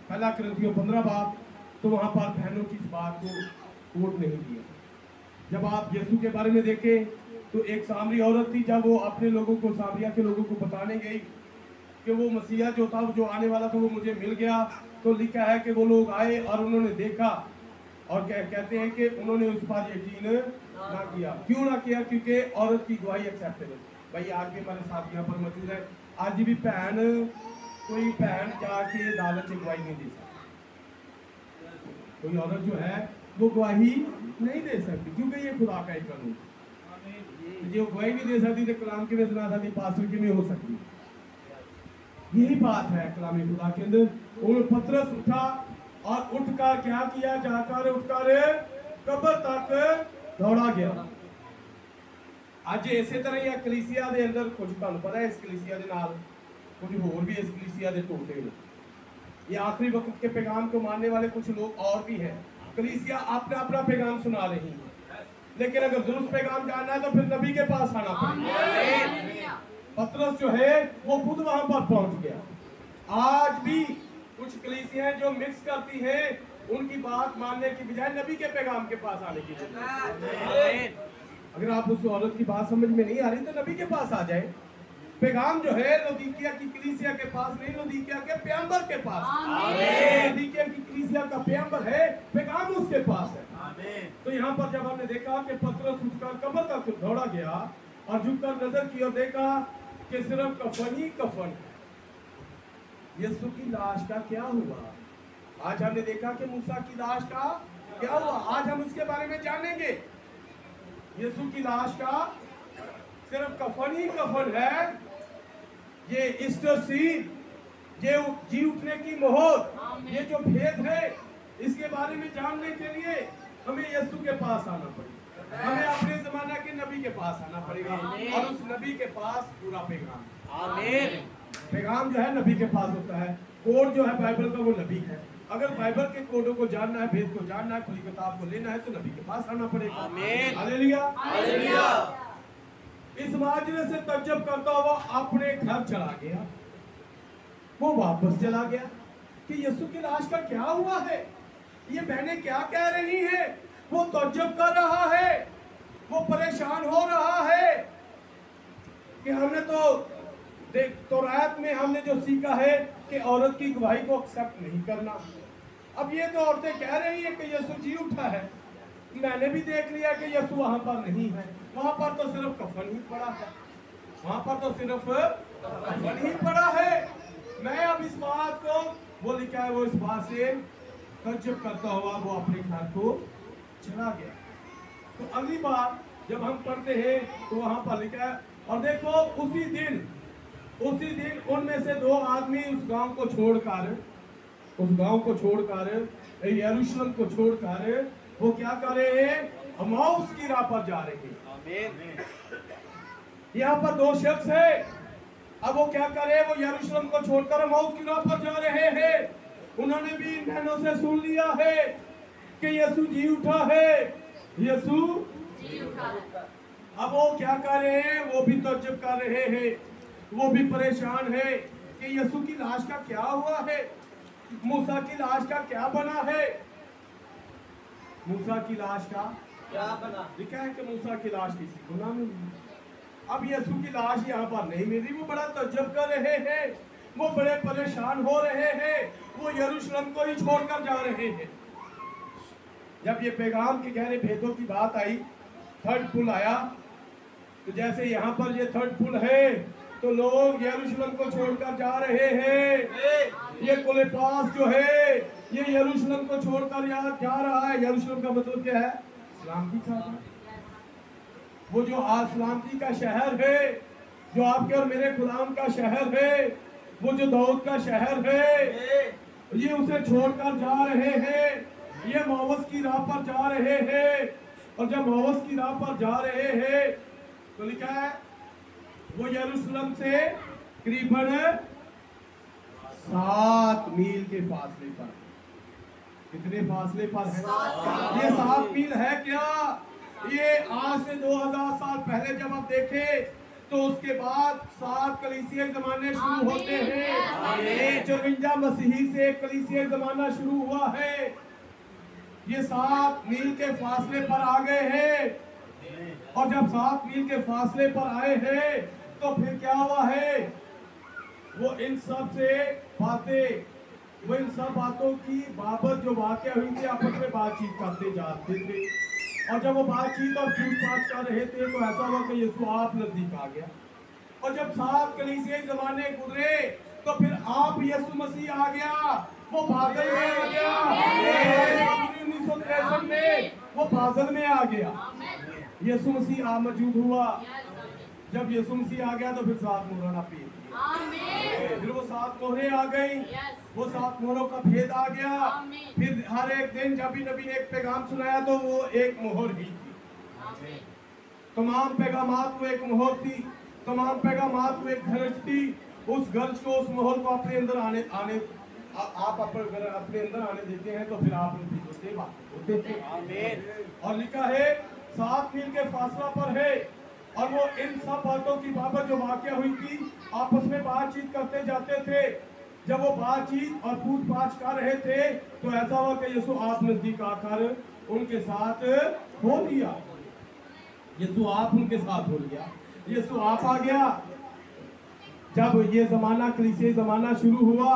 पहला कुरिन्थियों 15 बाब, तो वहां पर बहनों की इस बात को कोट नहीं किया। जब आप यीशु के बारे में देखें तो एक सामरी औरत थी, जब वो अपने लोगों को, सामरिया के लोगों को बताने गई कि वो मसीहा जो था, जो आने वाला था, वो मुझे मिल गया, तो लिखा है कि वो लोग आए और उन्होंने देखा और कहते हैं कि उन्होंने उस पर यकीन ना किया। क्यों ना किया? क्योंकि औरत की गवाही एक्सेप्टेबल। भाई आज भी हमारे साथ यहाँ पर मौजूद है, आज भी कोई बहन जाके अदालत से गवाही नहीं दे सकती। कोई औरत जो है वो गवाही नहीं दे सकती, क्योंकि ये खुदा का एक कानून। जो गवाही नहीं दे सकती तो कलाम की में सुना सकती, पास्टर की में हो सकती। यही बात है कलाम खुदा के अंदर। और पतरस उठा और उठकर क्या किया, जाकर उठकर कब्र तक दौड़ा गया। आज इसे तरह ही कलीसिया दे अंदर कुछ तुहानू पता है, इस कलीसिया दे नाल कुछ होर भी इस कलीसिया दे टोटे ने। ये आखिरी वक्त के पैगाम को मानने वाले कुछ लोग और भी हैं। कलीसिया अपना अपना पैगाम सुना रही है, लेकिन अगर दुरुस्त पैगाम जानना है तो फिर नबी के पास आना पड़ेगा। पतरस जो है वो खुद वहां पर पहुंच गया। आज भी कुछ कलीसियां जो मिक्स करती हैं, उनकी बात मानने की बजाय नबी के पैगाम के पास आने की बजाय, अगर आप उस औरत की बात समझ में नहीं आ रही तो नबी के पास आ जाए। पैगाम जो है लौदीकिया की कलीसिया के पास नहीं, लौदीकिया के पैगंबर के पास। लौदीकिया की कलीसिया का पैगंबर है, पैगाम उसके पास है। तो यहाँ पर जब हमने देखा कि पतरस उठकर कब्र तक दौड़ा गया और झुककर नजर की और देखा कि सिर्फ कफन ही कफन है। यीशु की लाश का क्या हुआ? आज हमने देखा कि मूसा की लाश का क्या हुआ, आज हम उसके बारे में जानेंगे। यीशु की लाश का सिर्फ कफन ही कफन है। ये ईस्टर सीड, ये जी उठने की मोहर, ये जो भेद है, इसके बारे में जानने के लिए हमें यीशु के पास आना पड़ेगा। हमें अपने जमाना के नबी के पास आना पड़ेगा और उस नबी के पास पूरा पैगाम। पैगाम जो है नबी के पास होता है। कोड जो है बाइबल का वो नबी है। अगर बाइबल के कोडों को जानना है, भेद को जानना है, खुली किताब को लेना है तो नबी के पास आना पड़ेगा। Hallelujah, hallelujah. इस माजरे से तज्जब करता हुआ अपने घर चला गया। वो वापस चला गया कि यीशु की लाश का क्या हुआ है, ये बहनें क्या कह रही हैं। वो तज्जब कर रहा है, वो परेशान हो रहा है कि हमने तो रात में हमने जो सीखा है कि औरत की गवाही को एक्सेप्ट नहीं करना। अब ये तो औरतें कह रही हैं कि यीशु जी उठा है, मैंने भी देख लिया कि यीशु वहां पर नहीं है, वहां पर तो सिर्फ कफन ही पड़ा है, वहां पर तो सिर्फ कफन ही पड़ा है। मैं अब इस बात को, वो लिखा है, वो इस बात से तज्जुब करता हुआ वो अपने घर को चला गया। तो अगली बार जब हम पढ़ते हैं तो वहां पर लिखा है, और देखो उसी दिन उनमें से 2 आदमी उस गांव को छोड़कर यरूशलेम को छोड़कर वो क्या कर रहे हैं, अमाउस की राह पर जा रहे हैं। यहाँ पर 2 शख्स है, अब वो क्या करे, वो यरूशलेम को छोड़कर अमाउस की राह पर जा रहे हैं। उन्होंने भी इन बहनों से सुन लिया है कि यीशु जी उठा है, यीशु जी उठा। अब वो क्या कर रहे हैं, वो भी तज्जुब कर रहे हैं, वो भी परेशान है कि यीशु की लाश का क्या हुआ है, मूसा की लाश का क्या बना है, मूसा की लाश का क्या बना, लिखा है कि मूसा की लाश किसी को ना मिली। अब यीशु की लाश यहाँ पर नहीं मिली, वो बड़ा तज्जुब कर रहे हैं, वो बड़े परेशान हो रहे हैं, वो यरूशलेम को ही छोड़कर जा रहे हैं। जब ये पैगाम के गहरे भेदों की बात आई, 3rd पुल आया, तो जैसे यहाँ पर ये 3rd पुल है तो लोग यरूशलेम को छोड़कर जा रहे हैं। ये क्लोपास जो है ये यरूशलेम को छोड़कर जा रहा है। यरूशलेम का मतलब क्या है, सलामती का, वो जो आज सलामती का शहर है, जो आपके और मेरे गुलाम का शहर है, वो जो दाऊद का शहर है, ये उसे छोड़कर जा रहे हैं। ये मौवस की राह पर जा रहे हैं, और जब मौवस की राह पर जा रहे हैं तो लिखा है वो यरूशलेम से करीबन 7 मील के फासले पर। कितने फासले पर है? ये 7 मील है क्या? ये आज से 2000 साल पहले जब आप देखें तो उसके बाद 7 कलीसिया जमाने शुरू होते हैं। 54 मसीही से एक कलीसिया जमाना शुरू हुआ है। ये 7 मील के फासले पर आ गए हैं, और जब 7 मील के फासले पर आए हैं तो फिर क्या हुआ है, वो इन सब बातों की बाबत जो वाकया हुई थी आपस में बातचीत करते जाते थे, और जब वो बातचीत और पूछताछ कर रहे थे तो ऐसा हुआ कि यीशु आप नजदीक आ गया। और जब 7 कलीसिया जमाने गुजरे तो फिर आप यीशु मसीह आ गया, वो बादल में आ गया। 1963 में वो बादल में आ गया, यीशु मसीह आ मौजूद हुआ। जब यीशु मसीह आ गया तो फिर 7 मोहरों ना पी, फिर वो 7 मोहरें आ गई, वो 7 मोहरों का भेद आ गया। फिर हर एक दिन जब भी नबी ने एक पैगाम सुनाया तो वो एक मोहर ही थी। तमाम पैगामात को एक मोहर थी, तमाम पैगामात को एक गरज थी। उस गरज को, उस मोहर को अपने अंदर आने आप अपने अंदर आने देते हैं तो फिर आप उनकी होते थे। और लिखा है 7 मील के फासला पर है, और वो इन सब बातों की बाबत जो वाकया हुई थी आपस में बातचीत करते जाते थे। जब वो बातचीत और पूछताछ कर रहे थे तो ऐसा हुआ कि यीशु आप नजदीक आकर उनके साथ हो लिया। यीशु आप उनके साथ हो लिया, यीशु आप आ गया। जब ये जमाना कलीसिया जमाना शुरू हुआ,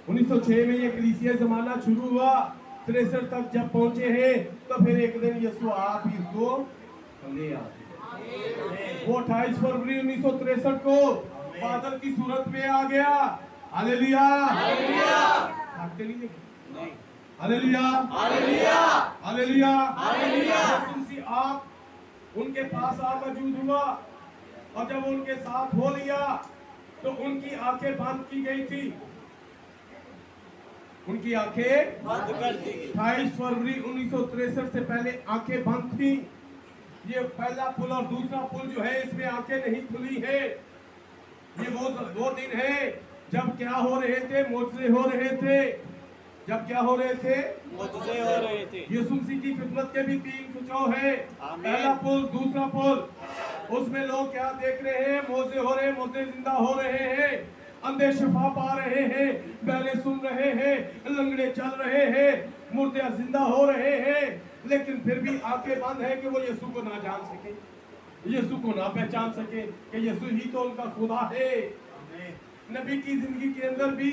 1906 में ये कलीसिया जमाना शुरू हुआ, 63 तक जब पहुंचे हैं तो फिर एक दिन यीशु आप ही उसको ले आए। वो 28 फरवरी 1963 को बादल की सूरत में आ गया। Hallelujah, hallelujah, hallelujah, hallelujah, hallelujah. आप उनके पास आ मौजूद हुआ, और जब उनके साथ हो लिया तो उनकी आंखें बंद की गई थी, उनकी आंखें बंद कर दी। 28 फरवरी 1963 से पहले आंखें बंद थी। ये पहला पुल और दूसरा पुल जो है इसमें आंखें नहीं खुली है। ये वो दिन है जब क्या हो रहे थे, मोजज़े हो रहे थे। जब क्या हो रहे थे, मोजज़े हो रहे थे। यीशु मसीह की खिदमत के भी 3 खिंचाव है, पहला पुल, दूसरा पुल। उसमें लोग क्या देख रहे हैं, मोजज़े हो रहे हैं, मुर्दे जिंदा हो रहे हैं, अंधे शिफा पा रहे हैं, बहरे सुन रहे हैं, लंगड़े चल रहे हैं, मुर्दे जिंदा हो रहे हैं। लेकिन फिर भी आंखें बंद है कि वो यीशु को ना जान सके, यीशु को ना पहचान सके कि यीशु ही तो उनका खुदा है। नबी की जिंदगी के अंदर भी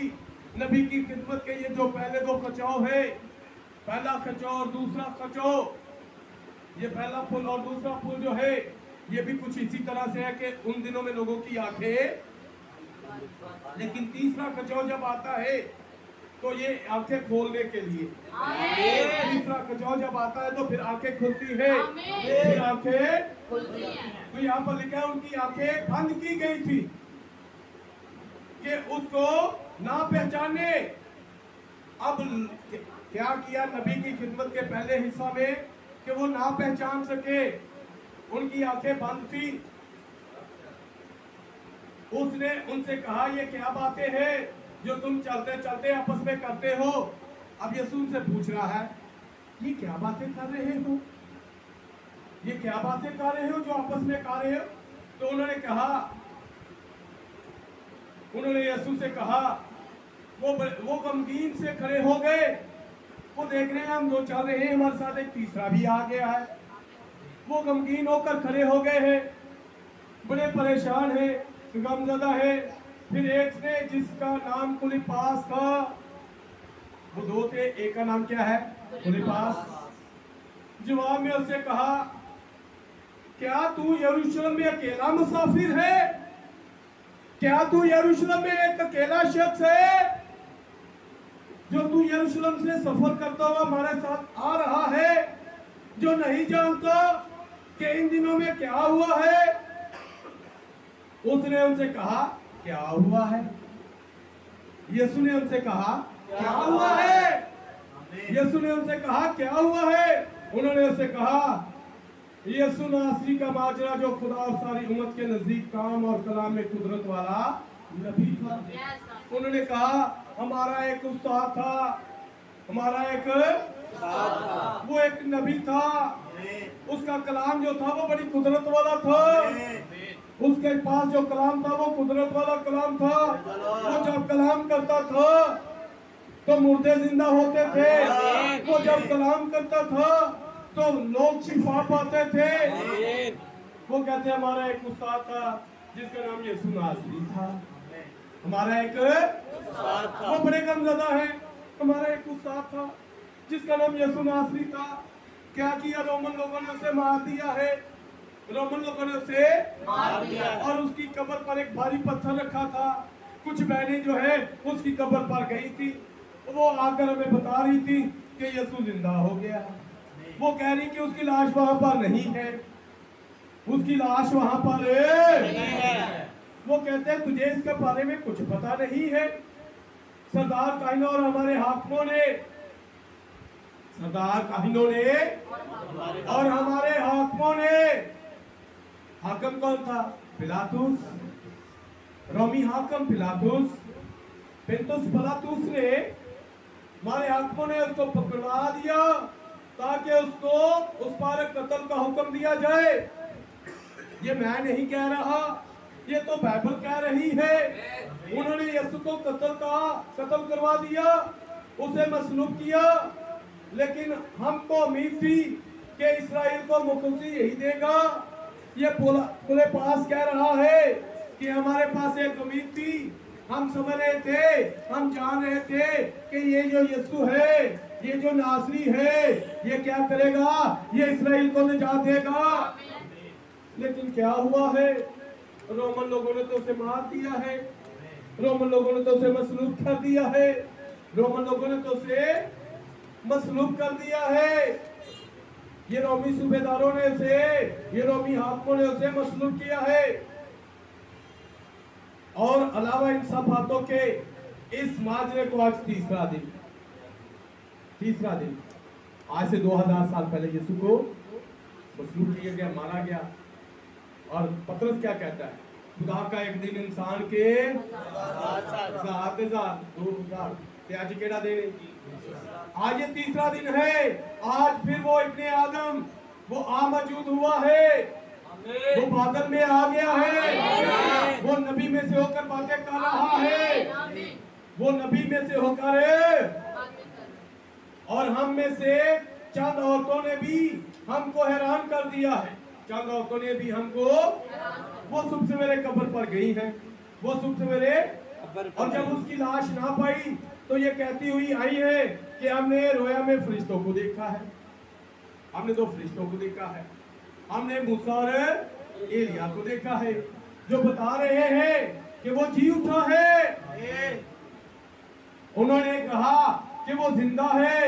नबी की खिदमत के ये जो पहले 2 खचाव है, पहला खचाव और दूसरा खचाव, ये पहला पुल। और दूसरा पुल जो है ये भी कुछ इसी तरह से है कि उन दिनों में लोगों की आंखें, लेकिन तीसरा खचाव जब आता है तो ये आंखें खोलने के लिए, तीसरा खचाव जब आता है तो फिर आंखें खुलती है, फिर आंखें खुलती हैं। तो यहाँ पर लिखा है उनकी आंखें बंद की गई थी कि उसको ना पहचाने। अब क्या किया नबी की खिदमत के पहले हिस्सा में कि वो ना पहचान सके, उनकी आंखें बंद थी। उसने उनसे कहा ये क्या बातें हैं जो तुम चलते चलते आपस में करते हो। अब यीशु उनसे पूछ रहा है ये क्या बातें कर रहे हो, ये क्या बातें कर रहे हो जो आपस में कर रहे हो। तो उन्होंने यीशु से कहा, वो गमगीन से खड़े हो गए। वो देख रहे हैं हम दो चल रहे हैं, हमारे साथ एक तीसरा भी आ गया है। वो गमगीन होकर खड़े हो गए हैं, बड़े परेशान हैं, गमज़दा है। फिर एक ने जिसका नाम कुलिपास था, वो दो थे, एक का नाम क्या है कुलिपास, जवाब में उससे कहा क्या तू यरूशलेम में अकेला मुसाफिर है, क्या तू यरूशलेम में एक अकेला शख्स है जो तू यरूशलेम से सफर करता हुआ हमारे साथ आ रहा है, जो नहीं जानता कि इन दिनों में क्या हुआ है। उसने उनसे कहा क्या हुआ है। यीशु ने उनसे कहा क्या हुआ है। यीशु ने उनसे कहा क्या हुआ है। उन्होंने उससे कहा यीशु नासरी का माजरा जो खुदा और सारी उम्मत के नजदीक काम और कलाम में कुदरत वाला नबी था। उन्होंने कहा हमारा एक उस्ताद था, हमारा एक वो एक नबी था, उसका कलाम जो था वो बड़ी कुदरत वाला था, उसके पास जो कलाम था वो कुदरत वाला कलाम था। वो जब कलाम करता था तो मुर्दे जिंदा होते थे, वो जब कलाम करता था तो लोग शिफा पाते थे। वो कहते हमारा एक उस्ताद था जिसका नाम यीशु नासरी था, हमारा एक उस्ताद था, वो बड़े गमज़दा है, हमारा एक उस्ताद था जिसका नाम यीशु नासरी था। क्या किया, रोमन लोगों ने उसे मार दिया है, रोमन लोगों ने उसे मार दिया और उसकी कब्र पर एक भारी पत्थर रखा था। कुछ बहनें जो है उसकी कब्र पर गई थी, वो आकर हमें बता रही थी कि यीशु जिंदा हो गया। वो कह रही कि उसकी लाश वहां पर नहीं है, उसकी लाश वहां पर नहीं है। वो कहते हैं तुझे इसके बारे में कुछ पता नहीं है। सरदार काहिनों और हमारे हाकिमों ने, सरदार काहिनों ने और हमारे हाकिमों ने, हाकिम कौन था? पिलातुस, रोमी हाकिम पिलातुस, पिंतुस पिलातुस ने, हमारे हाकिमों ने उसको पकड़वा दिया ताकि उसको उस पर कत्ल का हुक्म दिया जाए। ये मैं नहीं कह रहा, ये तो बाइबल कह रही है। उन्होंने यीशु को कत्ल करवा दिया, उसे मसलूब किया, लेकिन हमको उम्मीद थी कि इस्राएल को मुक्ति यही देगा। ये पूरे पास कह रहा है कि हमारे पास एक उम्मीद थी, हम समझ रहे थे, हम जान रहे थे कि ये जो यीशु है, ये जो नासरी है, ये क्या करेगा, ये इस्राएल को निजात देगा। लेकिन क्या हुआ है, रोमन लोगों ने तो उसे मार दिया है, रोमन लोगों ने तो उसे मसलूब कर दिया है, रोमन लोगों ने तो उसे मसलूब कर दिया है। ये रोमी सूबेदारों ने उसे, ये रोमी हाकिमों ने उसे मसलूब किया है। और अलावा इन सब बातों के इस माजरे को आज तीसरा दिन, आज से 2000 साल पहले यीशु को मसलूब किया गया, मारा गया। और पतरस क्या कहता है, खुदा का एक दिन इंसान के साथ 2000 आज केड़ा दिन, आज ये तीसरा दिन है। आज फिर वो इब्ने आदम वो मौजूद हुआ है, वो बादल में आ गया है, वो नबी में से होकर बातें कर रहा है, वो नबी में से होकर, और हम में से चंद औरतों ने भी हमको हैरान कर दिया है, चंद औरतों ने भी हमको, वो सुबह सवेरे कब्र पर गई हैं, वो सुबह सवेरे, और जब उसकी लाश ना पाई तो ये कहती हुई आई है कि हमने रोया में फरिश्तों को देखा है। हमने 2 फरिश्तों को देखा है, हमने मूसा और एलिया को देखा है जो बता रहे हैं कि वो जी उठा है। उन्होंने कहा कि वो जिंदा है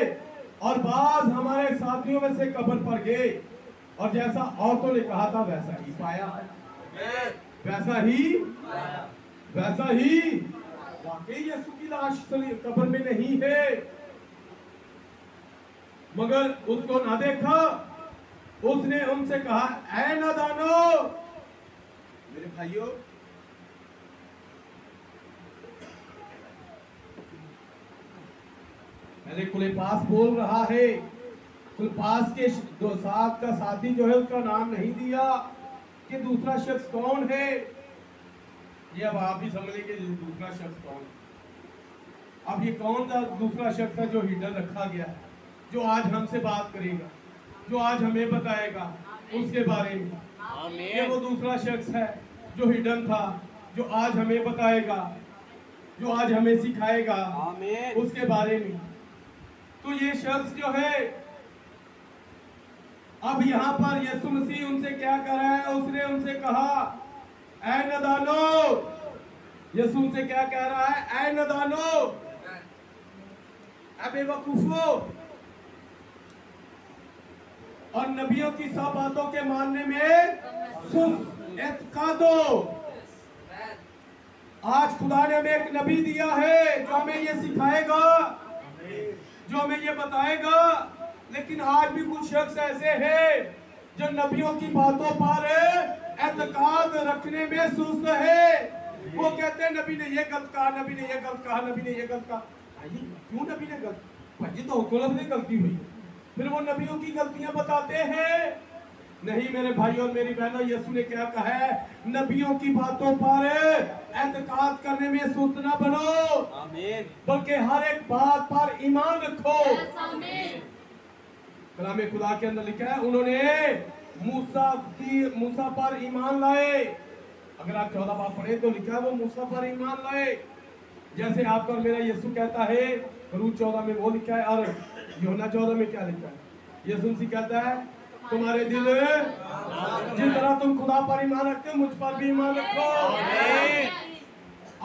और बाज हमारे साथियों में से कब्र पर गए और जैसा औरतों ने कहा था वैसा ही पाया, वैसा ही वाकई यीशु की लाश कब्र में नहीं है, मगर उसको ना देखा। उसने उनसे कहा, ऐ नादानो, मेरे भाइयों, पहले कुलेपास बोल रहा है। कुलेपास के दो साथ का साथी जो है उसका नाम नहीं दिया कि दूसरा शख्स कौन है। ये अब आप भी समझ लेंगे दूसरा शख्स कौन है। अब ये कौन सा दूसरा शख्स है जो हिडन रखा गया है, जो आज हमसे बात करेगा, जो आज हमें बताएगा उसके बारे में। ये वो दूसरा शख्स है जो हिडन था, जो आज हमें बताएगा, जो आज हमें सिखाएगा उसके बारे में। तो ये शख्स जो है, अब यहाँ पर यीशु मसीह उनसे क्या कर रहा है, उसने उनसे कहा, ऐ नादानो। यीशु उनसे क्या कह रहा है, ऐ नादानो, ऐ बेवकूफो, और नबियों की सब बातों के मानने में सुस्त एतकादो। आज खुदा ने हमें एक नबी दिया है जो हमें ये सिखाएगा, जो हमें ये बताएगा। लेकिन आज भी कुछ शख्स ऐसे हैं जो नबियों की बातों पर एतकाद रखने में सुस्त है। वो कहते हैं नबी ने ये गलत कहा, नबी ने ये गलत कहा, नबी ने ये गलत कहा। क्यों नबी ने गलत? भाई तो हुकूमत ने गलती हुई, फिर वो नबियों की गलतियां बताते हैं। नहीं मेरे भाई और मेरी बहनों, यीशु ने क्या कहा है, नबियों की बातों पर एतकाद करने में सुस्त ना बनो, बल्कि हर एक बात पर ईमान रखो। कलाम खुदा के अंदर लिखा है, उन्होंने मूसा पर ईमान लाए। अगर आप 14 बार पढ़े तो लिखा है वो मूसा पर ईमान लाए। जैसे आपका और मेरा यीशु कहता है, रूह 14 में वो लिखा है, और यूहन्ना 14 में क्या लिखा है, यीशु से कहता है, तुम्हारे दिल जिस तरह तुम खुदा पर ईमान रखते हो, मुझ पर भी ईमान रखो।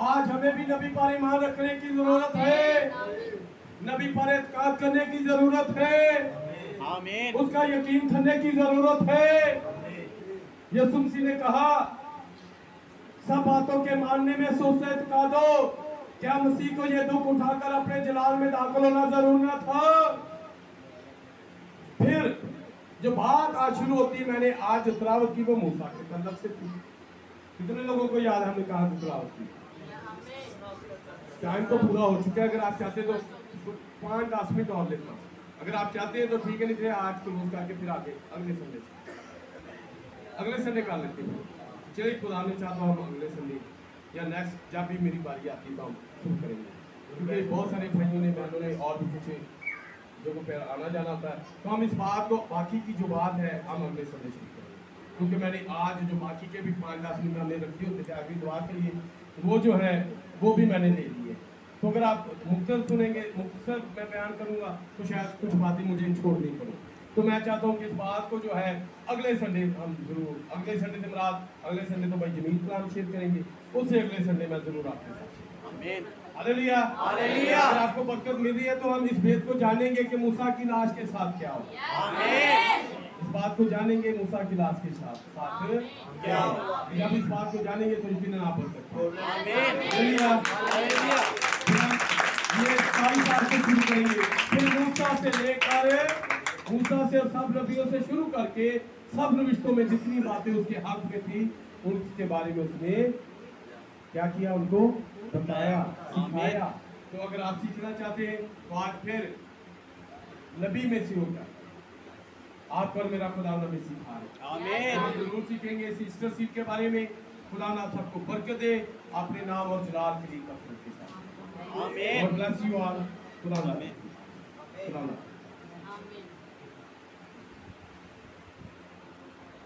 आज हमें भी नबी पर ईमान रखने की जरूरत है, नबी पर एतकाद करने की जरूरत है, उसका यकीन करने की जरूरत है। यीशु मसीह ने कहा, सब बातों के मानने में सुस्त एतकादो। क्या मसीह को यह दुख उठाकर अपने जलाल में दाखिल होना जरूर न था? फिर जो बात आज शुरू होती है, मैंने आज जो तिलावत की वो मूसा के तलब से थी। कितने लोगों को याद है हमने कहा तिलावत की? टाइम तो पूरा हो चुका है। अगर आप चाहते तो 5-10 मिनट और लेता हूँ, अगर आप चाहते हैं तो ठीक है, नहीं तो आज क्लोज करके फिर आगे अगले संडे कर लेते हैं। चलिए खुदा ने चाहता हम अगले संडे या नेक्स्ट जब भी मेरी बारी आती तो हम शुरू करेंगे, क्योंकि बहुत सारे भाइयों ने बहनों ने और भी कुछ जो को फिर आना जाना होता है, तो हम इस बात को, बाकी की जो बात है हम अगले संडे शुरू करेंगे। क्योंकि मैंने आज जो बाकी के भी 5-10 मिनट हमने रखी होते थे अगली दुआ के लिए, वो जो है वो भी मैंने ले ली है। तो अगर आप मुख्तसर सुनेंगे, मुख्तसर मैं बयान करूंगा तो शायद कुछ बातें मुझे छोड़नी पड़े। तो मैं चाहता हूँ कि इस बात को जो है अगले संडे हम जरूर, अगले संडे से मुराद अगले संडे तो भाई जमीन कलाम शेयर करेंगे, उससे अगले संडे मैं जरूर आपके साथ। Hallelujah, hallelujah. अगर आपको बरकत मिल रही है तो हम इस भेद को जानेंगे कि मूसा की लाश के साथ क्या हुआ। इस बात को जानेंगे मूसा की लाश के साथ क्या हुआ। जब इस बात को जानेंगे तो यकीनन आप बरकत हालेलुया, हालेलुया। ये 40 साल से शुरू करेंगे, फिर मूसा से लेकर मूसा से और सब नबियों से शुरू करके सब नबियों में जितनी बातें उसके हक में थी उनके बारे में उसने क्या किया, उनको बताया, सिखाया। तो अगर आप सीखना चाहते हैं तो आज फिर नबी में से होकर आप पर मेरा खुदा नबी सिखा रहे, हम जरूर सीखेंगे। इस ईस्टर सीट के बारे में खुदा ना सबको बरकत दे अपने नाम और जलाल के लिए कसरत के साथ। आमीन। God bless you all. खुदा